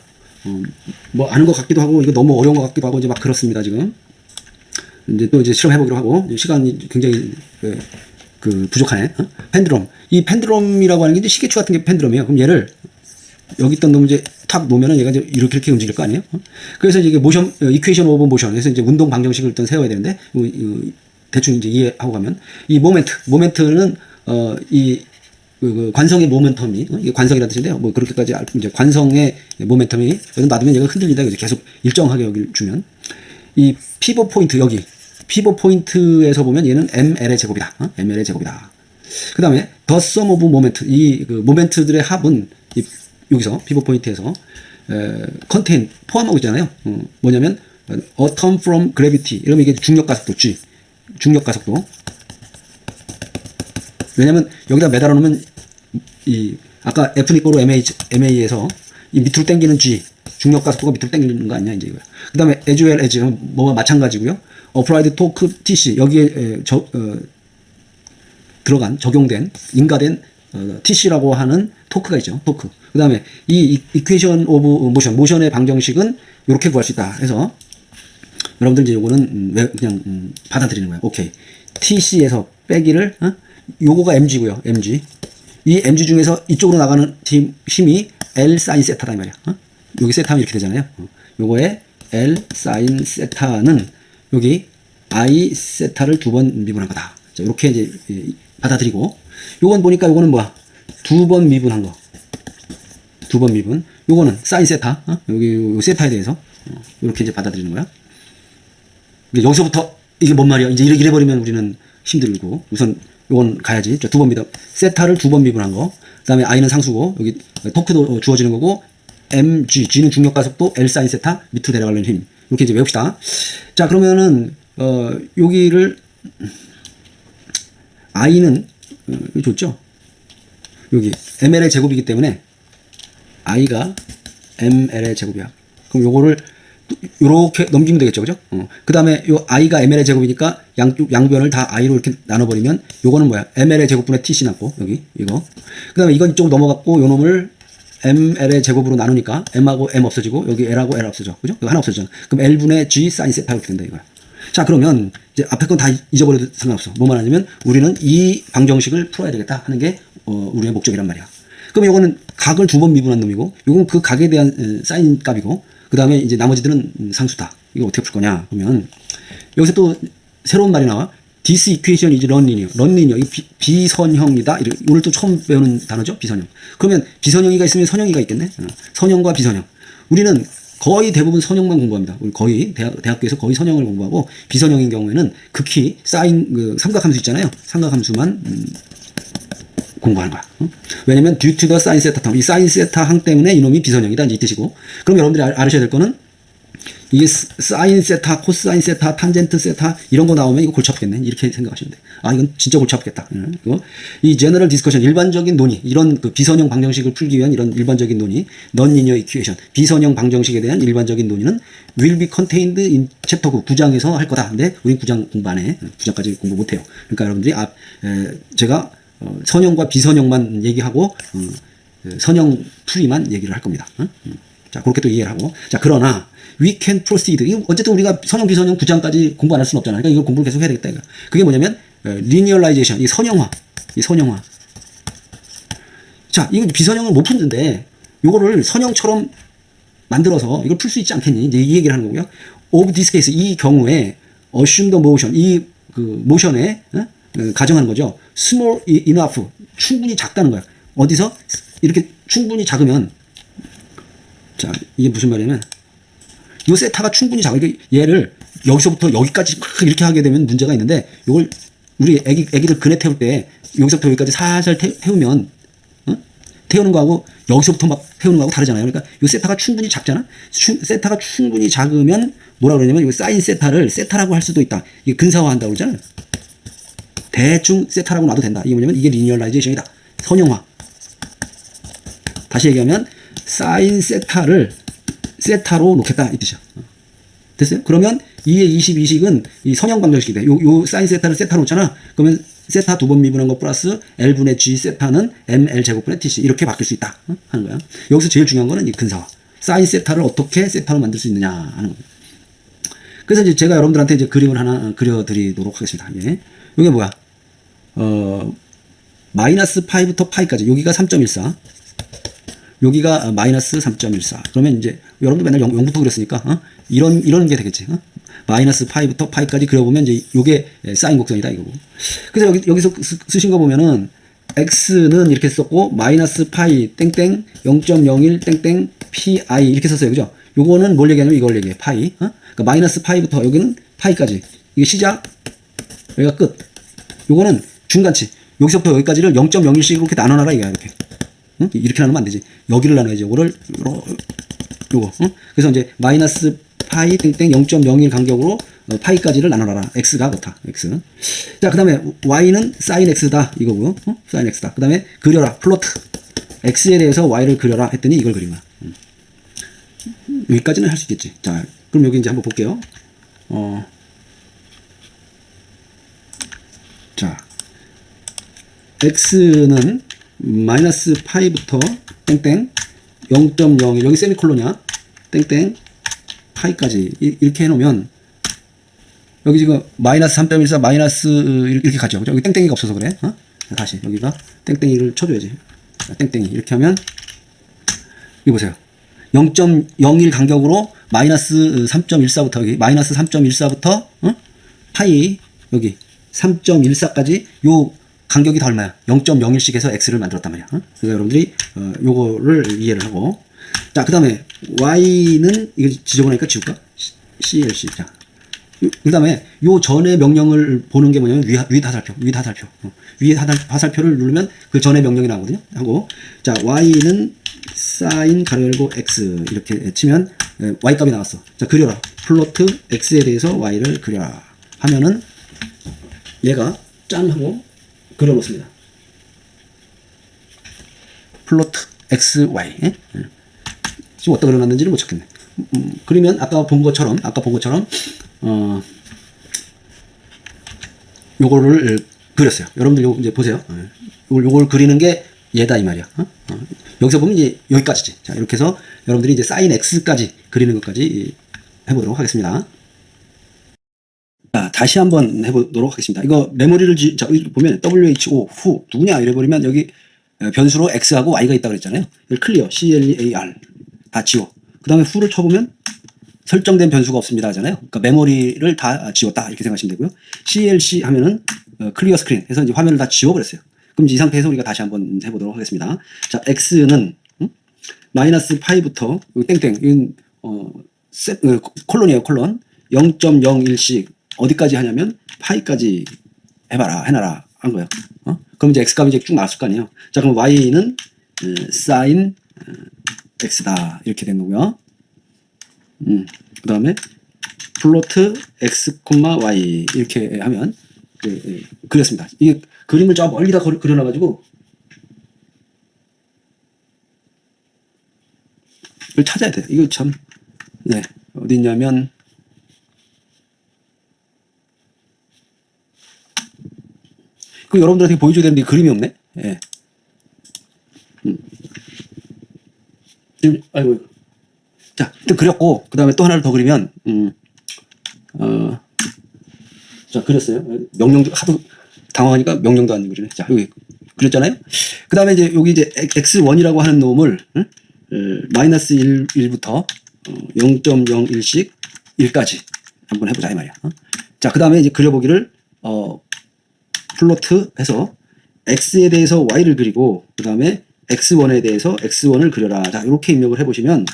Speaker 1: 뭐 아는 것 같기도 하고, 이거 너무 어려운 것 같기도 하고, 이제 막 그렇습니다, 지금. 이제 실험해보기로 하고, 시간이 굉장히, 부족하네. 펜드럼. 이 펜드럼이라고 하는 게 이제 시계추 같은 게 펜드럼이에요. 그럼 얘를, 여기 있던 놈 이제 탁 놓으면은 얘가 이제 이렇게 움직일 거 아니에요? 그래서 이게 이퀘이션 오브 모션. 그래서 이제 운동 방정식을 일단 세워야 되는데, 대충 이제 이해하고 가면, 이 모멘트는, 관성의 모멘텀이, 이게 관성이라는 뜻인데요. 뭐, 그렇게까지, 이제 관성의 모멘텀이, 여기 놔두면 얘가 흔들리다, 이제 계속 일정하게 여기를 주면, 이 피벗 포인트, 피벗 포인트에서 보면 얘는 ML의 제곱이다. ML의 제곱이다. 그 다음에, the sum of moment, 모멘트들의 합은, 여기서, 피벗 포인트에서, contain, 포함하고 있잖아요. 뭐냐면, a term from gravity. 이러면 이게 중력 가속도, G. 중력 가속도. 왜냐면, 여기다 매달아 놓으면, 아까 F 이꼬로 MA에서 이 밑으로 당기는 G, 중력 가속도가 밑으로 당기는 거 아니냐, 이제 이거야. 그 다음에 as well as, 뭐와 마찬가지고요. applied torque TC, 여기에, 들어간, 적용된, 인가된, TC라고 하는 토크가 있죠. 토크. 그 다음에 이 equation of motion의 방정식은 이렇게 구할 수 있다. 해서, 여러분들 이제 요거는 그냥, 받아들이는 거예요. 오케이. TC에서 빼기를, 요거가 mg고요. mg. 이 mg 중에서 이쪽으로 나가는 힘이 L 사인 세타다 이 말이야. 여기 세타면 이렇게 되잖아요. 요거의 L 사인 세타는 여기 I 세타를 2번 미분한 거다. 자, 이렇게 이제 받아들이고, 요건 보니까 요거는 뭐야? 2번 미분한 거. 2번 미분. 요거는 사인 세타. 여기 요 세타에 대해서 이렇게 이제 받아들이는 거야. 여기서부터 이게 뭔 말이야? 이제 이래 버리면 우리는 힘들고, 우선 요건 가야지. 자, 2번 미분. 세타를 2번 미분한 거. 그 다음에 I는 상수고, 여기 토크도 주어지는 거고, mg, g는 중력 가속도, L 사인 세타, 밑으로 내려가려는 힘. 이렇게 이제 외웁시다. 자, 그러면은, 여기를, I는, 여기 좋죠? 여기, ml의 제곱이기 때문에, I가 ml의 제곱이야. 그럼 요거를, 요렇게 넘기면 되겠죠, 그죠? 그 다음에 요 i가 ml의 제곱이니까 양변을 다 i로 이렇게 나눠버리면 요거는 뭐야? ml의 제곱분의 tc 남고, 여기, 이거. 그 다음에 이건 이쪽으로 넘어갔고, 요 놈을 ml의 제곱으로 나누니까 m하고 m 없어지고, 여기 l하고 l 없어져. 그죠? 이거 하나 없어지잖아. 그럼 l분의 g 사인 세타 이렇게 된다, 이거야. 자, 그러면 이제 앞에 건 다 잊어버려도 상관없어. 뭐만 하냐면 우리는 이 방정식을 풀어야 되겠다 하는 게, 우리의 목적이란 말이야. 그럼 요거는 각을 두 번 미분한 놈이고, 요건 그 각에 대한 사인 값이고, 그 다음에 이제 나머지들은 상수다. 이거 어떻게 풀 거냐? 그러면 여기서 또 새로운 말이 나와. This equation is non-linear. non-linear. 이 비선형이다. 오늘 또 처음 배우는 단어죠. 비선형. 그러면 비선형이가 있으면 선형이가 있겠네. 선형과 비선형. 우리는 거의 대부분 선형만 공부합니다. 우리 거의 대학교에서 거의 선형을 공부하고, 비선형인 경우에는 극히 사인 그 삼각함수 있잖아요. 삼각함수만 공부하는 거야. 왜냐면 due to the sin 세타 term, 이 sin 세타 항 때문에 이놈이 비선형이다 이제 이 뜻이고. 그럼 여러분들이 알으셔야 될 거는 이게 사인 세타, 코사인 세타, 탄젠트 세타 이런 거 나오면 이거 골치 아프겠네. 이렇게 생각하시면 돼. 아, 이건 진짜 골치 아프겠다. 이 general discussion, 일반적인 논의, 이런 그 비선형 방정식을 풀기 위한 이런 일반적인 논의, non-linear equation, 비선형 방정식에 대한 일반적인 논의는 will be contained in chapter 9, 9장에서 할 거다. 근데 우린 9장 공부 안 해. 9장까지 공부 못 해요. 그러니까 여러분들이 제가 선형과 비선형만 얘기하고 선형 풀이만 얘기를 할 겁니다. 자, 그렇게 또 이해를 하고. 자, 그러나 we can proceed. 어쨌든 우리가 선형, 비선형 9장까지 공부 안 할 수는 없잖아요. 그러니까 이걸 공부를 계속 해야 되겠다. 그게 뭐냐면 linearization, 이 선형화. 자, 이거 비선형을 못 푸는데 요거를 선형처럼 만들어서 이걸 풀 수 있지 않겠니? 이제 이 얘기를 하는 거고요. of this case, 이 경우에 assume the motion, 이 그 모션에 가정하는 거죠. small enough, 충분히 작다는 거야. 어디서 이렇게 충분히 작으면, 자, 이게 무슨 말이냐면 요 세타가 충분히 작아. 얘를 여기서부터 여기까지 막 이렇게 하게 되면 문제가 있는데, 요걸 우리 애기들 그네 태울 때 여기서부터 여기까지 살살 태우면, 태우는 거하고 여기서부터 막 태우는 거하고 다르잖아요. 그러니까 요 세타가 충분히 작잖아. 세타가 충분히 작으면 뭐라 그러냐면 이 사인 세타를 세타라고 할 수도 있다. 이게 근사화한다고 그러잖아요. 대충 세타라고 놔도 된다. 이게 뭐냐면 이게 리니어라이제이션이다. 선형화. 다시 얘기하면 사인 세타를 세타로 놓겠다 이 뜻이야. 됐어요? 그러면 2의 22식은 이 선형 방정식이 돼. 요 사인 세타를 세타로 놓잖아. 그러면 세타 두 번 미분한 거 플러스 L분의 G 세타는 ML 제곱분의 TC 이렇게 바뀔 수 있다 하는 거야. 여기서 제일 중요한 거는 이 근사화. 사인 세타를 어떻게 세타로 만들 수 있느냐 하는 겁니다. 그래서 이제 제가 여러분들한테 이제 그림을 하나 그려드리도록 하겠습니다. 예. 이게 뭐야? 마이너스 파이부터 파이까지. 여기가 3.14. 여기가 마이너스 3.14. 그러면 이제 여러분도 맨날 0부터 그렸으니까 이런 게 되겠지. 마이너스 파이부터 파이까지 그려보면 이제 요게 사인 곡선이다 이거고. 그래서 여기서 쓰신 거 보면은 x는 이렇게 썼고 마이너스 파이 땡땡 0.01 땡땡 pi 이렇게 썼어요. 그죠? 요거는 뭘 얘기하냐면 이걸 얘기해. 파이. 그러니까 마이너스 파이부터 여기는 파이까지. 이게 시작. 여기가 끝. 요거는 중간치. 여기서부터 여기까지를 0.01씩 이렇게 나눠놔라 이거야. 이렇게 나누면 안 되지. 여기를 나눠야지. 요거를 요거. 그래서 이제 마이너스 파이 땡땡 0.01 간격으로 파이까지를 나눠라. x가 그렇다. x. 자, 그다음에 y는 sin x다 이거고요. sin x다. 그다음에 그려라. 플로트. x에 대해서 y를 그려라 했더니 이걸 그린 거야. 여기까지는 할 수 있겠지. 자, 그럼 여기 이제 한번 볼게요. 자, x는 마이너스 파이부터 땡땡 0.01 여기 세미콜론이야. 땡땡 파이까지 이렇게 해놓으면 여기 지금 마이너스 3.14 마이너스 이렇게 가죠. 그죠? 여기 땡땡이가 없어서 그래. 다시 여기가 땡땡이를 쳐줘야지. 땡땡이 이렇게 하면 이거 보세요. 0.01 간격으로 마이너스 3.14부터 여기 마이너스 3.14부터 파이 여기 3.14까지 요 간격이 다 얼마야? 0.01씩 해서 x를 만들었단 말이야. 그래서 여러분들이 요거를 이해를 하고, 자, 그 다음에 y는 이거 지저분하니까 지울까? CLC. 자, 그 다음에 요 전의 명령을 보는 게 뭐냐면 위 다살표. 위에 화살표를 누르면 그 전의 명령이 나오거든요. 하고, 자, y는 sin 가로 열고 x 이렇게 치면 y 값이 나왔어. 자, 그려라. 플로트 x에 대해서 y를 그려라 하면은 얘가 짠 하고 그려놓습니다. 플로트 x, y. 지금 어디다 그려놨는지는 못 찾겠네. 그러면 아까 본 것처럼 요거를 그렸어요. 여러분들 요거 이제 보세요. 요걸 그리는 게 얘다 이 말이야. 여기서 보면 이제 여기까지지. 자, 이렇게 해서 여러분들이 이제 sin x까지 그리는 것까지 해보도록 하겠습니다. 자, 다시 한번 해보도록 하겠습니다. 이거 메모리를 자, 보면 WHO 후 누구냐 이래 버리면 여기 변수로 x하고 y가 있다고 그랬잖아요. 이걸 클리어, clear 다 지워. 그 다음에 who를 쳐보면 설정된 변수가 없습니다 하잖아요. 그러니까 메모리를 다 지웠다 이렇게 생각하시면 되고요. clc 하면은 클리어 스크린 해서 이제 화면을 다 지워버렸어요. 그럼 이 상태에서 우리가 다시 한번 해보도록 하겠습니다. 자, x는 마이너스 파이부터 땡땡 이건 콜론이에요. 콜론 0.01씩 어디까지 하냐면 파이까지 해놔라 한 거예요. 그럼 이제 x 값이 이제 쭉 나왔을 거 아니에요. 자, 그럼 y는 sin x다 이렇게 된 거고요. 그 다음에 플로트 x, y 이렇게 하면 그렸습니다. 이게 그림을 저 멀리다 그려놔가지고 이걸 찾아야 돼요. 이거 참 어디 있냐면 그 여러분들한테 보여줘야 되는데 그림이 없네. 예. 아이고. 자, 일단 그렸고 그 다음에 또 하나를 더 그리면 자, 그렸어요. 명령도 하도 당황하니까 명령도 안 그리네. 자, 여기 그렸잖아요. 그 다음에 이제 여기 이제 x1이라고 하는 놈을 마이너스 1부터 0.01씩 1까지 한번 해보자 이 말이야. 자, 그 다음에 이제 그려보기를 플로트 해서 x에 대해서 y를 그리고 그 다음에 x1에 대해서 x1을 그려라. 자, 이렇게 입력을 해보시면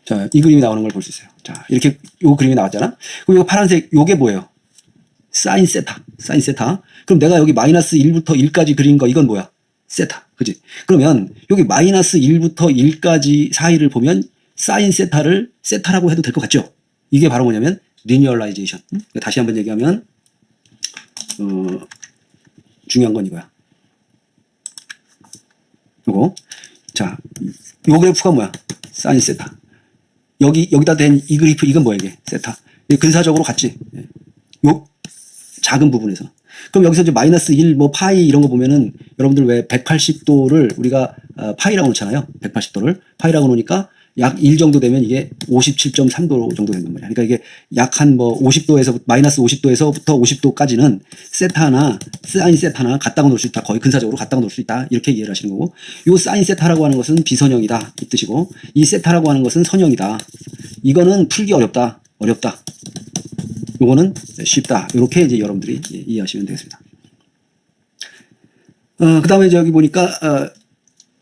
Speaker 1: 자, 이 그림이 나오는 걸 볼 수 있어요. 자, 이렇게 요 그림이 나왔잖아. 그리고 요 파란색 요게 뭐예요? 사인 세타. 사인 세타. 그럼 내가 여기 마이너스 1부터 1까지 그린 거 이건 뭐야? 세타. 그지? 그러면 여기 마이너스 1부터 1까지 사이를 보면 사인 세타를 세타라고 해도 될 것 같죠? 이게 바로 뭐냐면 리니어라이제이션. 다시 한번 얘기하면 중요한 건 이거야. 요거. 자, 요 그래프가 뭐야? 사인 세타. 여기다 된 이 그래프 이건 뭐야 이게? 세타. 근사적으로 같지? 요 작은 부분에서. 그럼 여기서 이제 마이너스 1, 뭐 파이 이런 거 보면은 여러분들 왜 180도를 우리가 파이라고 놓잖아요. 180도를 파이라고 놓으니까 약 1 정도 되면 이게 57.3도 정도 된단 말이야. 그러니까 이게 약 한 뭐 50도에서 마이너스 50도에서부터 50도까지는 세타나 사인 세타나 같다고 놓을 수 있다. 거의 근사적으로 같다고 놓을 수 있다. 이렇게 이해를 하시는 거고, 요 사인 세타라고 하는 것은 비선형이다 이 뜻이고, 이 세타라고 하는 것은 선형이다. 이거는 풀기 어렵다. 요거는 쉽다. 이렇게 이제 여러분들이 이해하시면 되겠습니다. 그 다음에 여기 보니까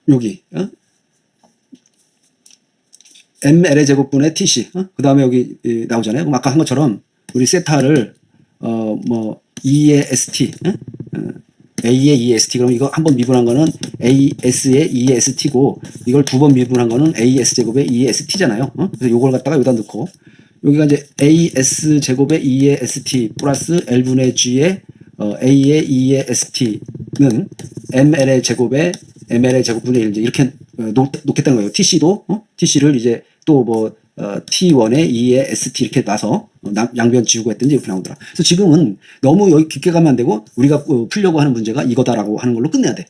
Speaker 1: 여기 ml의 제곱분의 tc. 그 다음에 여기 나오잖아요. 그럼 아까 한 것처럼 우리 세타를 뭐 e의 st, a의 e의 st. 그럼 이거 한 번 미분한 거는 as의 e의 st고, 이걸 두 번 미분한 거는 as 제곱의 e의 st잖아요. 그래서 요걸 갖다가 여기다 넣고, 여기가 이제 as 제곱의 e의 st 플러스 l분의 g의 a의 e의 st는 ml의 제곱의 ml의 제곱분의 1 이렇게 놓겠다는 거예요. tc도 tc를 이제 또 뭐 t1의 2의 st 이렇게 놔서 양변 지우고 했든지 이렇게 나오더라. 그래서 지금은 너무 여기 깊게 가면 안 되고 우리가 풀려고 하는 문제가 이거다라고 하는 걸로 끝내야 돼.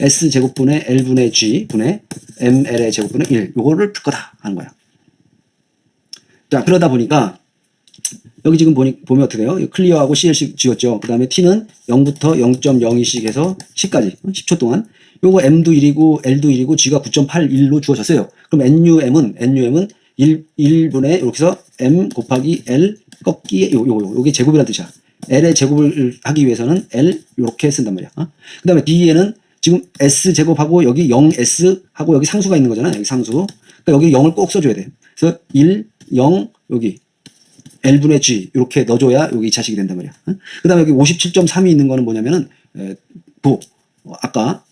Speaker 1: s 제곱분의 l분의 g 분의 ml의 제곱분의 1 요거를 풀 거다 하는 거야. 자, 그러다 보니까 여기 지금 보면 어떻게 돼요? 클리어하고 CLC 지웠죠. 그 다음에 T는 0부터 0.02씩 해서 10까지 10초 동안. 요거 M도 1이고 L도 1이고 G가 9.81로 주어졌어요. 그럼 NUM은 1분의 이렇게 해서 M 곱하기 L 꺾기 요게 제곱이라는 뜻이야. L의 제곱을 하기 위해서는 L 요렇게 쓴단 말이야. 그 다음에 D에는 지금 S 제곱하고 여기 0S 하고 여기 상수가 있는 거잖아. 여기 상수. 그러니까 여기 0을 꼭 써줘야 돼. 그래서 1, 0 여기 L분의 G 이렇게 넣어줘야 여기 2차식이 된단 말이야. 그 다음에 여기 57.3이 있는 거는 뭐냐면은 아까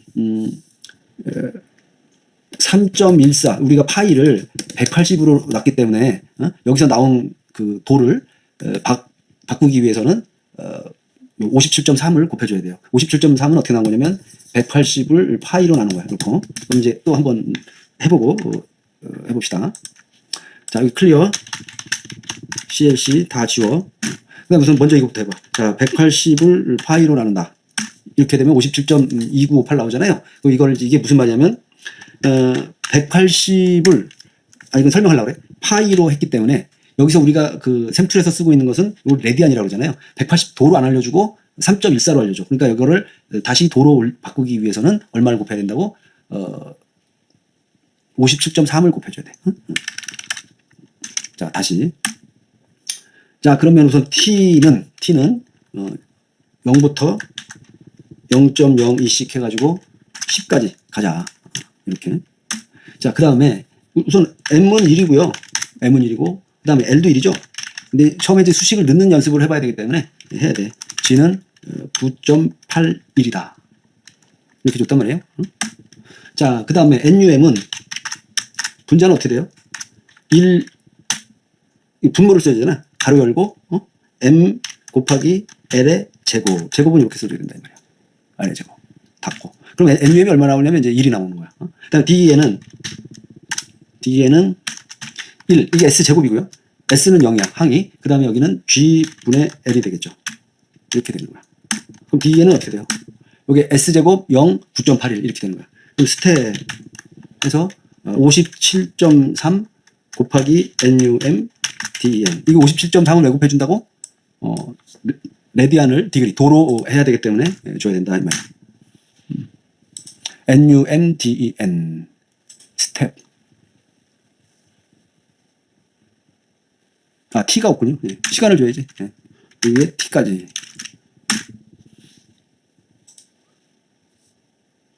Speaker 1: 3.14 우리가 파이를 180으로 놨기 때문에 여기서 나온 그 도를 바꾸기 위해서는 57.3을 곱해줘야 돼요. 57.3은 어떻게 나온 거냐면 180을 파이로 나눈 거야. 그럼 이제 또 한번 해봅시다. 자, 여기 클리어 CLC 다 지워. 그다음에 우선 먼저 이거부터 해봐. 자, 180을 파이로 나눈다. 이렇게 되면 57.2958 나오잖아요. 이게 무슨 말이냐면 180을 이건 설명하려고 그래. 파이로 했기 때문에 여기서 우리가 그 샘플에서 쓰고 있는 것은 이걸 레디안이라고 그러잖아요. 180도로 안 알려주고 3.14로 알려줘. 그러니까 이거를 다시 도로 바꾸기 위해서는 얼마를 곱해야 된다고? 57.3을 곱해줘야 돼. 자, 다시. 자, 그러면 우선 t는 0부터 0.02씩 해가지고 10까지 가자. 이렇게. 자, 그 다음에 우선 m은 1이고요. m은 1이고, 그 다음에 l도 1이죠. 근데 처음에 이제 수식을 넣는 연습을 해봐야 되기 때문에 해야 돼. g는 9.81이다. 이렇게 줬단 말이에요. 자, 그 다음에 num은 분자는 어떻게 돼요? 1, 분모를 써야 되잖아. 가로 열고, m 곱하기 l의 제곱. 제곱은 이렇게 써줘야 된다, 이 말이야. l의 제곱. 닫고. 그럼 num이 얼마 나오냐면 이제 1이 나오는 거야. 그 다음 d에는 1. 이게 s제곱이고요. s는 0이야, 항이. 그 다음에 여기는 g분의 l이 되겠죠. 이렇게 되는 거야. 그럼 d에는 어떻게 돼요? 여기 s제곱 0, 9.81 이렇게 되는 거야. 그럼 스텝에서 57.3 곱하기 NUM DEN. 이거 57.3을 왜 곱해준다고? 레디안을 디그리, 도로 해야 되기 때문에 줘야 된다, 이 말이야. NUM DEN. 스텝. 아, t가 없군요. 네. 시간을 줘야지. 네. 위에 t까지.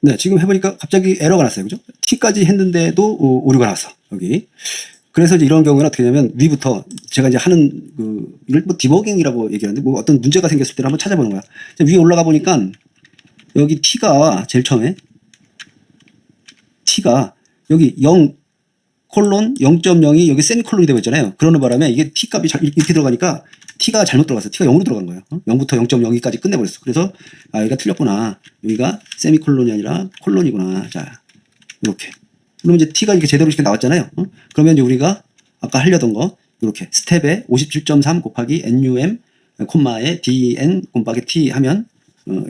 Speaker 1: 네, 지금 해보니까 갑자기 에러가 났어요. 그죠? t까지 했는데도 오류가 났어. 여기. 그래서 이제 이런 경우는 어떻게 하냐면 위부터 제가 이제 하는 이걸 뭐 디버깅이라고 얘기하는데 뭐 어떤 문제가 생겼을 때를 한번 찾아보는 거야. 위에 올라가 보니까 여기 t가 제일 처음에 t가 여기 0 콜론 0.0이 여기 세미콜론이 되어 있잖아요. 그러는 바람에 이게 t 값이 이렇게 들어가니까 t가 잘못 들어갔어. t가 0으로 들어간 거예요. 0부터 0.02까지 끝내버렸어. 그래서 여기가 틀렸구나. 여기가 세미콜론이 아니라 콜론이구나. 자, 이렇게. 그러면 이제 t가 이렇게 제대로 이렇게 나왔잖아요. 그러면 이제 우리가 아까 하려던 거 이렇게 스텝에 57.3 곱하기 NUM 콤마에 DN 곱하기 T 하면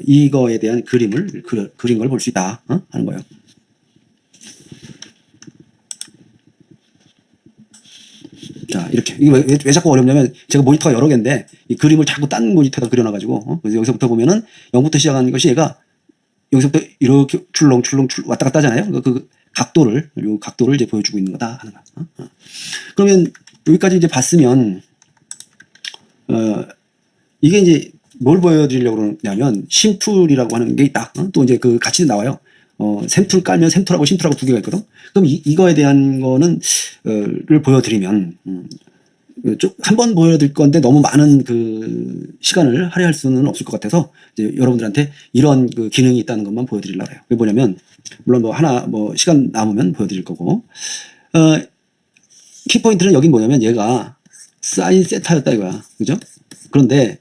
Speaker 1: 이거에 대한 그림을 그린 걸 볼 수 있다 하는 거예요. 자, 이렇게. 이게 왜 자꾸 어렵냐면 제가 모니터가 여러 개인데 이 그림을 자꾸 딴 모니터에다 그려놔가지고 그래서 여기서부터 보면은 0부터 시작하는 것이 얘가 여기서부터 이렇게 출렁출렁 왔다 갔다 하잖아요. 그 각도를, 요 각도를 이제 보여주고 있는 거다 하는 거야. 그러면 여기까지 이제 봤으면 이게 이제 뭘 보여드리려고 그러냐면 심툴이라고 하는 게 있다. 또 이제 그 같이 나와요. 샘툴 깔면 샘툴하고 심툴하고 두 개가 있거든. 그럼 이거에 대한 거는 를 보여드리면 한 번 보여드릴 건데 너무 많은 그 시간을 할애할 수는 없을 것 같아서 이제 여러분들한테 이런 그 기능이 있다는 것만 보여드리려고 해요. 그게 뭐냐면 물론 뭐 하나 뭐 시간 남으면 보여드릴 거고 키포인트는 여긴 뭐냐면 얘가 사인 세타였다 이거야. 그죠? 그런데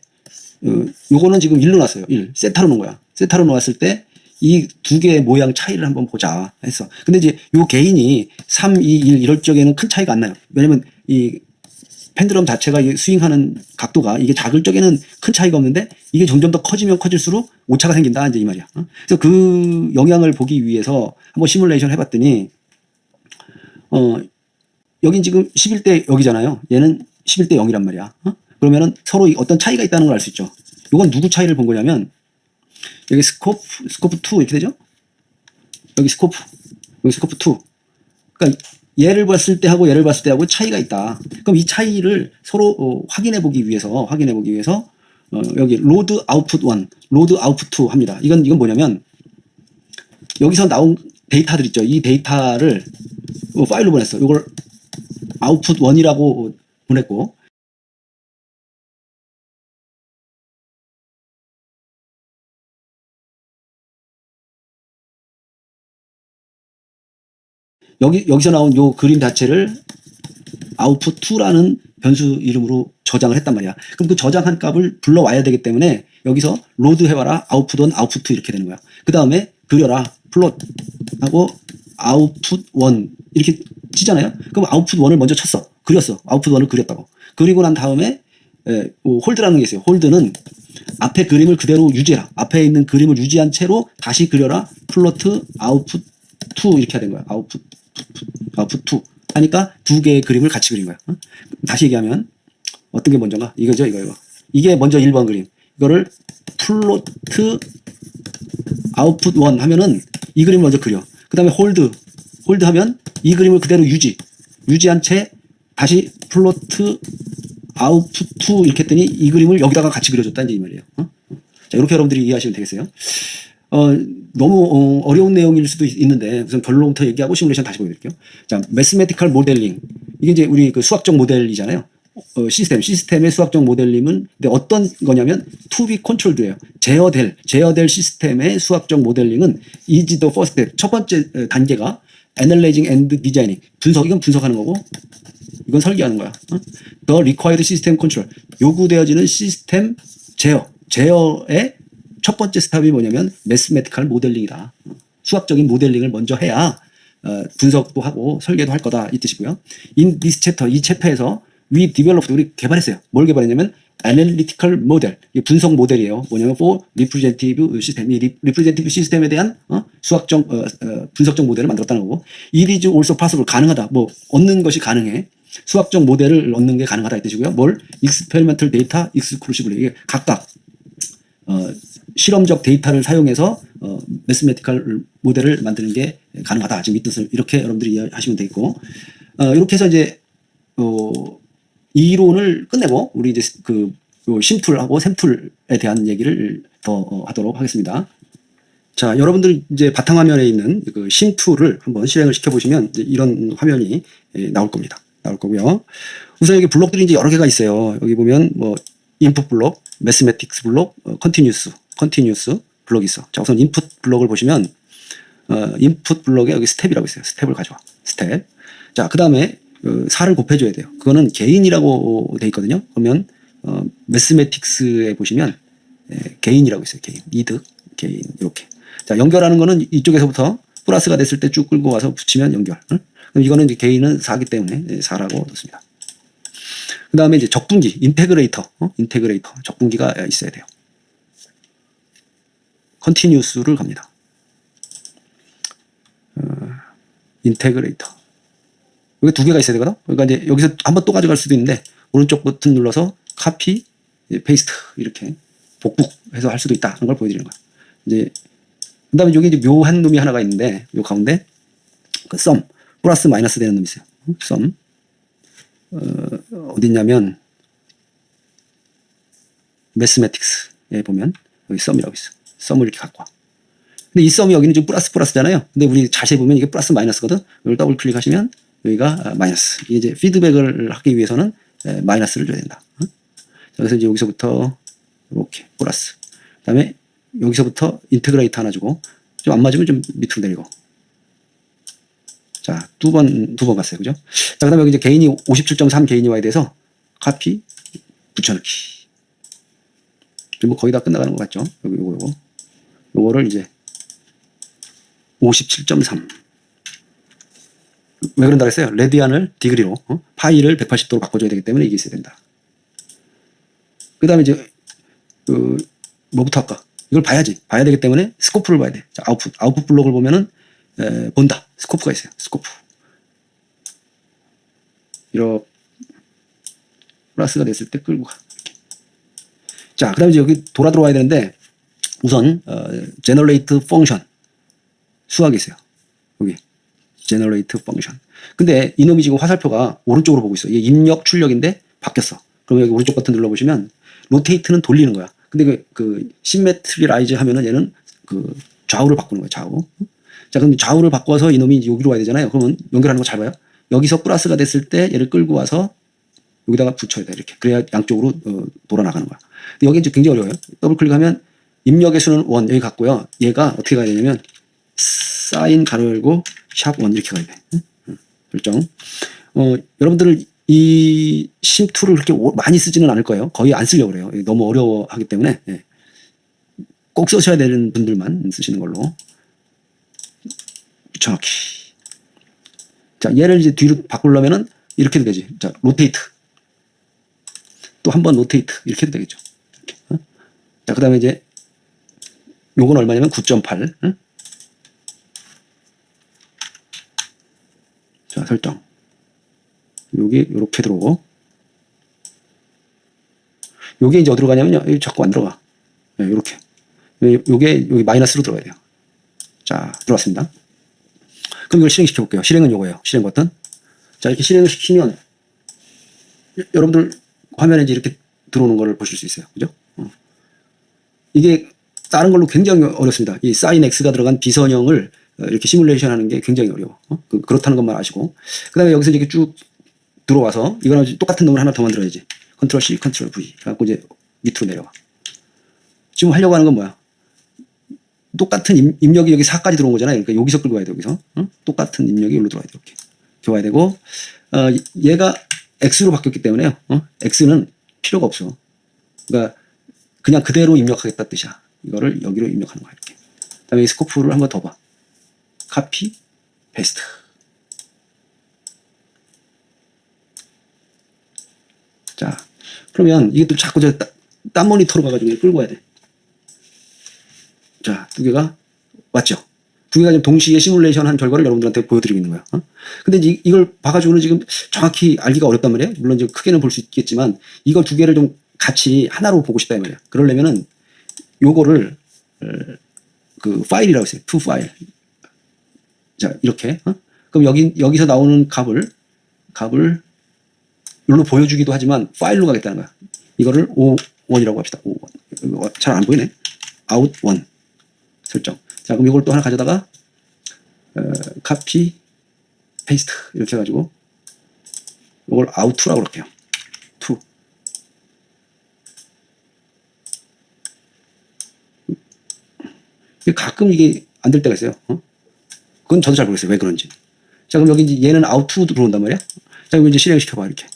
Speaker 1: 요거는 지금 1로 놨어요. 1. 세타로 놓은 거야. 세타로 놓았을 때 이 두 개의 모양 차이를 한번 보자 했어. 근데 이제 요 개인이 3, 2, 1 이럴 적에는 큰 차이가 안 나요. 왜냐면 이 펜드럼 자체가 스윙하는 각도가 이게 작을 적에는 큰 차이가 없는데 이게 점점 더 커지면 커질수록 오차가 생긴다 이제 이 말이야. 그래서 그 영향을 보기 위해서 한번 시뮬레이션 해봤더니 여긴 지금 11대 여기잖아요. 얘는 11대 0이란 말이야. 그러면은 서로 어떤 차이가 있다는 걸 알 수 있죠. 이건 누구 차이를 본 거냐면 여기 스코프 2 이렇게 되죠. 여기 스코프 2. 그러니까 얘를 봤을 때하고 얘를 봤을 때하고 차이가 있다. 그럼 이 차이를 서로 확인해 보기 위해서 여기 로드 아웃풋 1, 로드 아웃풋 2 합니다. 이건 뭐냐면 여기서 나온 데이터들 있죠. 이 데이터를 파일로 보냈어. 이걸 아웃풋 1이라고 보냈고 여기서 나온 요 그림 자체를 output 2라는 변수 이름으로 저장을 했단 말이야. 그럼 그 저장한 값을 불러와야 되기 때문에 여기서 로드 해봐라 output 1, output 2 이렇게 되는 거야. 그 다음에 그려라 플롯 하고 output 1 이렇게 치잖아요. 그럼 output 1을 먼저 쳤어. 그렸어. output 1을 그렸다고. 그리고 난 다음에 홀드라는 게 있어요. 홀드는 앞에 그림을 그대로 유지해라. 앞에 있는 그림을 유지한 채로 다시 그려라 플로트 output 2 이렇게 해야 되는 거야. output 2 하니까 두 개의 그림을 같이 그린 거야. 다시 얘기하면 어떤 게 먼저인가? 이거죠, 이거. 이게 먼저 1번 그림. 이거를 플로트 아웃풋 1 하면은 이 그림을 먼저 그려. 그 다음에 홀드 하면 이 그림을 그대로 유지한 채 다시 플로트 아웃풋 2 이렇게 했더니 이 그림을 여기다가 같이 그려줬다 이제 이 말이에요. 자, 이렇게 여러분들이 이해하시면 되겠어요. 너무 어려운 내용일 수도 있는데 우선 결론부터 얘기하고 시뮬레이션 다시 보여드릴게요. 자, 매스메티컬 모델링. 이게 이제 우리 그 수학적 모델이잖아요. 시스템의 수학적 모델링은 근데 어떤 거냐면 to be controlled예요. 제어될 시스템의 수학적 모델링은 is the first step. 첫 번째 단계가 analyzing and designing. 이건 분석하는 거고 이건 설계하는 거야. The required system control. 요구되어지는 시스템 제어의 첫 번째 스텝이 뭐냐면 매스메티컬 모델링이다. 수학적인 모델링을 먼저 해야 분석도 하고 설계도 할 거다 이 뜻이고요. In this chapter, 이 챕터에서 we developed, 우리 개발했어요. 뭘 개발했냐면 analytical model, 분석 모델이에요. 뭐냐면 for representative system, 이 representative 시스템에 대한 수학적 분석적 모델을 만들었다는 거고, it is also possible, 가능하다. 뭐 얻는 것이 가능해. 수학적 모델을 얻는 게 가능하다 이 뜻이고요. 뭘 experimental data exclusively, 이게 각각 실험적 데이터를 사용해서 매스메티컬 모델을 만드는 게 가능하다. 지금 이 뜻을 이렇게 여러분들이 이해하시면 되겠고, 이렇게 해서 이제 이론을 끝내고 우리 이제 그 심툴하고 샘툴에 대한 얘기를 더 하도록 하겠습니다. 자, 여러분들 이제 바탕화면에 있는 그 심툴을 한번 실행을 시켜보시면 이제 이런 화면이 나올 겁니다. 나올 거고요. 우선 여기 블록들이 이제 여러 개가 있어요. 여기 보면 뭐 인풋 블록, 매스매틱스 블록, 컨티뉴스 블록이 있어. 자, 우선 인풋 블록을 보시면 인풋 블록에 여기 스텝이라고 있어요. 스텝을 가져와. 스텝. 자, 그 다음에 4를 곱해줘야 돼요. 그거는 개인이라고 돼 있거든요. 그러면 매스매틱스에 보시면 개인이라고 있어요. 개인, 이득, 개인 이렇게. 자, 연결하는 거는 이쪽에서부터 플러스가 됐을 때 쭉 끌고 와서 붙이면 연결. 그럼 이거는 이제 개인은 4기 때문에 4라고 넣습니다. 그 다음에 이제 적분기, 인테그레이터, 적분기가 있어야 돼요. 컨티뉴스를 갑니다. 인테그레이터. 여기 두 개가 있어야 되거든. 그러니까 이제 여기서 한번 또 가져갈 수도 있는데 오른쪽 버튼 눌러서 카피, 페이스트 이렇게 복붙해서 할 수도 있다. 그런 걸 보여드리는 거야. 이제 그다음에 여기 이제 묘한 놈이 하나가 있는데 요 가운데 그 썸, 플러스 마이너스 되는 놈이 있어요. 썸 어딨냐면 매스매틱스에 보면 여기 썸이라고 있어. 썸을 이렇게 갖고 와. 근데 이 썸이 여기는 좀 플러스잖아요. 근데 우리 자세히 보면 이게 플러스 마이너스거든. 이걸 더블 클릭하시면 여기가 마이너스. 이게 이제 피드백을 하기 위해서는 마이너스를 줘야 된다. 그래서 이제 여기서부터 이렇게 플러스. 그다음에 여기서부터 인테그레이터 하나 주고 좀 안 맞으면 좀 밑으로 내리고. 자, 두 번 갔어요. 그죠? 자, 그다음에 여기 이제 개인이 57.3 개인이 와야 돼서 카피 붙여넣기. 뭐 거의 다 끝나가는 것 같죠? 요거를 이제 57.3. 왜 그런다 그랬어요? 레디안을 디그리로, 파이를 180도로 바꿔줘야 되기 때문에 이게 있어야 된다. 그 다음에 이제, 뭐부터 할까? 이걸 봐야 되기 때문에 스코프를 봐야 돼. 자, 아웃풋 블록을 보면은, 본다. 스코프가 있어요. 스코프. 이렇게, 플러스가 됐을 때 끌고 가. 이렇게. 자, 그 다음에 이제 여기 돌아 들어와야 되는데, 우선, generate function. 수학이 있어요. 여기. generate function. 근데 이놈이 지금 화살표가 오른쪽으로 보고 있어. 이게 입력, 출력인데 바뀌었어. 그럼 여기 오른쪽 버튼 눌러보시면 rotate는 돌리는 거야. 근데 그 symmetrize 하면은 얘는 그 좌우를 바꾸는 거야. 좌우. 자, 그럼 좌우를 바꿔서 이놈이 여기로 와야 되잖아요. 그러면 연결하는 거 잘 봐요. 여기서 플러스가 됐을 때 얘를 끌고 와서 여기다가 붙여야 돼. 이렇게. 그래야 양쪽으로 돌아 나가는 거야. 근데 여기 이제 굉장히 어려워요. 더블 클릭하면 입력의 수는 1 여기 갔고요. 얘가 어떻게 가야 되냐면 사인 가로 열고 샵 1 이렇게 가야 돼. 결정. 여러분들은 이 심툴을 그렇게 많이 쓰지는 않을 거예요. 거의 안 쓰려고 그래요. 너무 어려워하기 때문에. 예. 꼭 쓰셔야 되는 분들만 쓰시는 걸로. 붙여넣기. 자, 얘를 이제 뒤로 바꾸려면은 이렇게도 되지. 자, 로테이트. 또 한 번 로테이트. 이렇게 해도 되겠죠. 이렇게. 자, 그 다음에 이제 요건 얼마냐면 9.8. 자, 설정. 여기 이렇게 들어오고, 요게 이제 어디로 가냐면요. 여기 자꾸 안 들어가. 네, 이렇게. 요게 여기 마이너스로 들어가야 돼요. 자, 들어왔습니다. 그럼 이걸 실행시켜 볼게요. 실행은 요거예요. 실행 버튼. 자, 이렇게 실행을 시키면 여러분들 화면에 이제 이렇게 들어오는 거를 보실 수 있어요. 그죠? 이게 다른 걸로 굉장히 어렵습니다. 이 sin x가 들어간 비선형을 이렇게 시뮬레이션 하는 게 굉장히 어려워. 그렇다는 것만 아시고. 그 다음에 여기서 이렇게 쭉 들어와서 이거랑 똑같은 놈을 하나 더 만들어야지. 컨트롤 C, 컨트롤 V. 그래갖고 이제 밑으로 내려와. 지금 하려고 하는 건 뭐야? 똑같은 입력이 여기 4까지 들어온 거잖아요. 그러니까 여기서 끌고 와야 돼, 여기서. 똑같은 입력이 여기로 들어와야 돼, 이렇게. 이렇게 와야 되고, 얘가 X로 바뀌었기 때문에요. X는 필요가 없어. 그러니까 그냥 그대로 입력하겠다 뜻이야. 이거를 여기로 입력하는 거야, 이렇게. 그 다음에 이 스코프를 한번 더 봐. 카피, 페이스트. 자, 그러면 이게 또 자꾸 딴 모니터로 가가지고 끌고 와야 돼. 자, 두 개가 왔죠. 두 개가 지금 동시에 시뮬레이션 한 결과를 여러분들한테 보여드리고 있는 거야. 근데 이걸 봐가지고는 지금 정확히 알기가 어렵단 말이에요. 물론 이제 크게는 볼 수 있겠지만 이걸 두 개를 좀 같이 하나로 보고 싶다 이 말이야. 그러려면은 요거를 그 파일이라고 했어요. to 파일. 자, 이렇게. 그럼 여기서 나오는 값을 여기로 보여주기도 하지만 파일로 가겠다는 거야. 이거를 O1이라고 합시다. O1. 잘 안 보이네. out1 설정. 자, 그럼 이걸 또 하나 가져다가 copy, paste 이렇게 해가지고 이걸 out2라고 그럴게요. 2. 가끔 이게 안 될 때가 있어요. 그건 저도 잘 모르겠어요. 왜 그런지. 자, 그럼 여기 이제 얘는 out2 들어온단 말이야. 자, 이거 이제 실행시켜봐, 이렇게.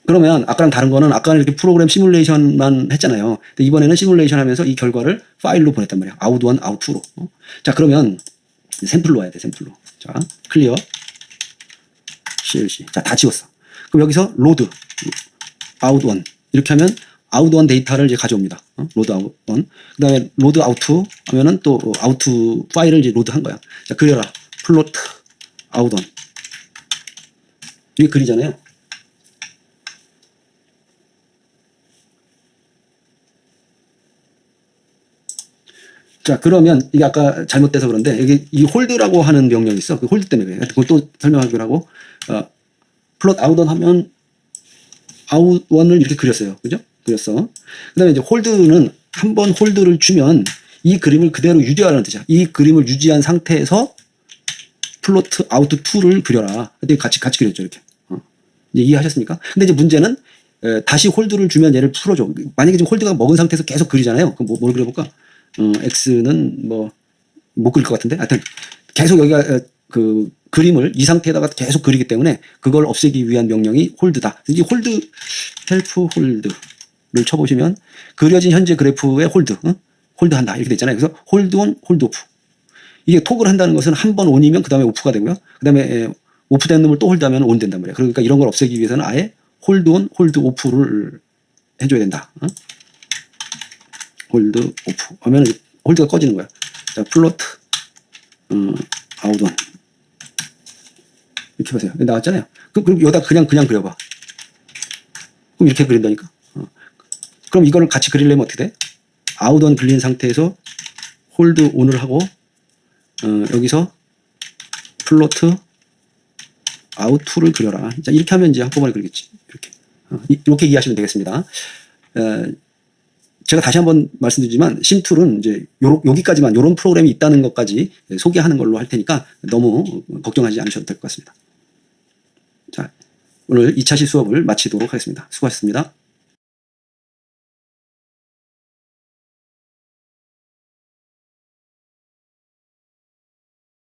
Speaker 1: 그러면 아까랑 다른 거는 아까는 이렇게 프로그램 시뮬레이션만 했잖아요. 근데 이번에는 시뮬레이션 하면서 이 결과를 파일로 보냈단 말이야. out1, out2로. 자, 그러면 샘플로 와야 돼, 샘플로. 자, 클리어. CLC. 자, 다 지웠어. 그럼 여기서 로드, out1. 이렇게 하면 out1 데이터를 이제 가져옵니다. 로드 out1. 그 다음에 로드 out2 하면은 또 out2 파일을 이제 로드 한 거야. 자, 그려라. 플로트 out1. 이게 글이잖아요. 자, 그러면 이게 아까 잘못돼서 그런데 이게 이 홀드라고 하는 명령이 있어. 그 홀드 때문에 그래. 그걸 또 설명하기로 하고, 플롯 아웃원 하면 아웃원을 이렇게 그렸어요. 그죠? 그렸어. 그 다음에 이제 홀드는 한 번 홀드를 주면 이 그림을 그대로 유지하라는 뜻이야. 이 그림을 유지한 상태에서 플로트 아웃 2를 그려라. 근데 같이 그렸죠. 이렇게. 이제 이해하셨습니까? 근데 이제 문제는 다시 홀드를 주면 얘를 풀어줘. 만약에 지금 홀드가 먹은 상태에서 계속 그리잖아요. 그럼 뭘 그려볼까? X는 뭐 못 그릴 것 같은데, 하여튼 계속 여기가 그 그림을 이 상태에다가 계속 그리기 때문에 그걸 없애기 위한 명령이 홀드다. 이 홀드 헬프 홀드를 쳐보시면 그려진 현재 그래프의 홀드한다 이렇게 됐잖아요. 그래서 홀드 온, 홀드 오프. 이게 톡을 한다는 것은 한 번 온이면 그 다음에 오프가 되고요. 그 다음에 오프된 놈을 또 홀드하면 온 된단 말이에요. 그러니까 이런 걸 없애기 위해서는 아예 홀드 온, 홀드 오프를 해줘야 된다. 홀드 오프 하면 홀드가 꺼지는 거야. 자, 플로트 아웃원 이렇게 보세요. 나왔잖아요. 그럼 여기다 그냥 그려봐. 그럼 이렇게 그린다니까. 그럼 이거를 같이 그리려면 어떻게 돼? 아웃원 그린 상태에서 홀드 온을 하고 여기서 플로트 아웃 2를 그려라. 자, 이렇게 하면 이제 한꺼번에 그리겠지. 이렇게 이해하시면 되겠습니다. 제가 다시 한번 말씀드리지만 심툴은 이제 여기까지만 이런 프로그램이 있다는 것까지 소개하는 걸로 할 테니까 너무 걱정하지 않으셔도 될 것 같습니다. 자, 오늘 2차시 수업을 마치도록 하겠습니다. 수고하셨습니다.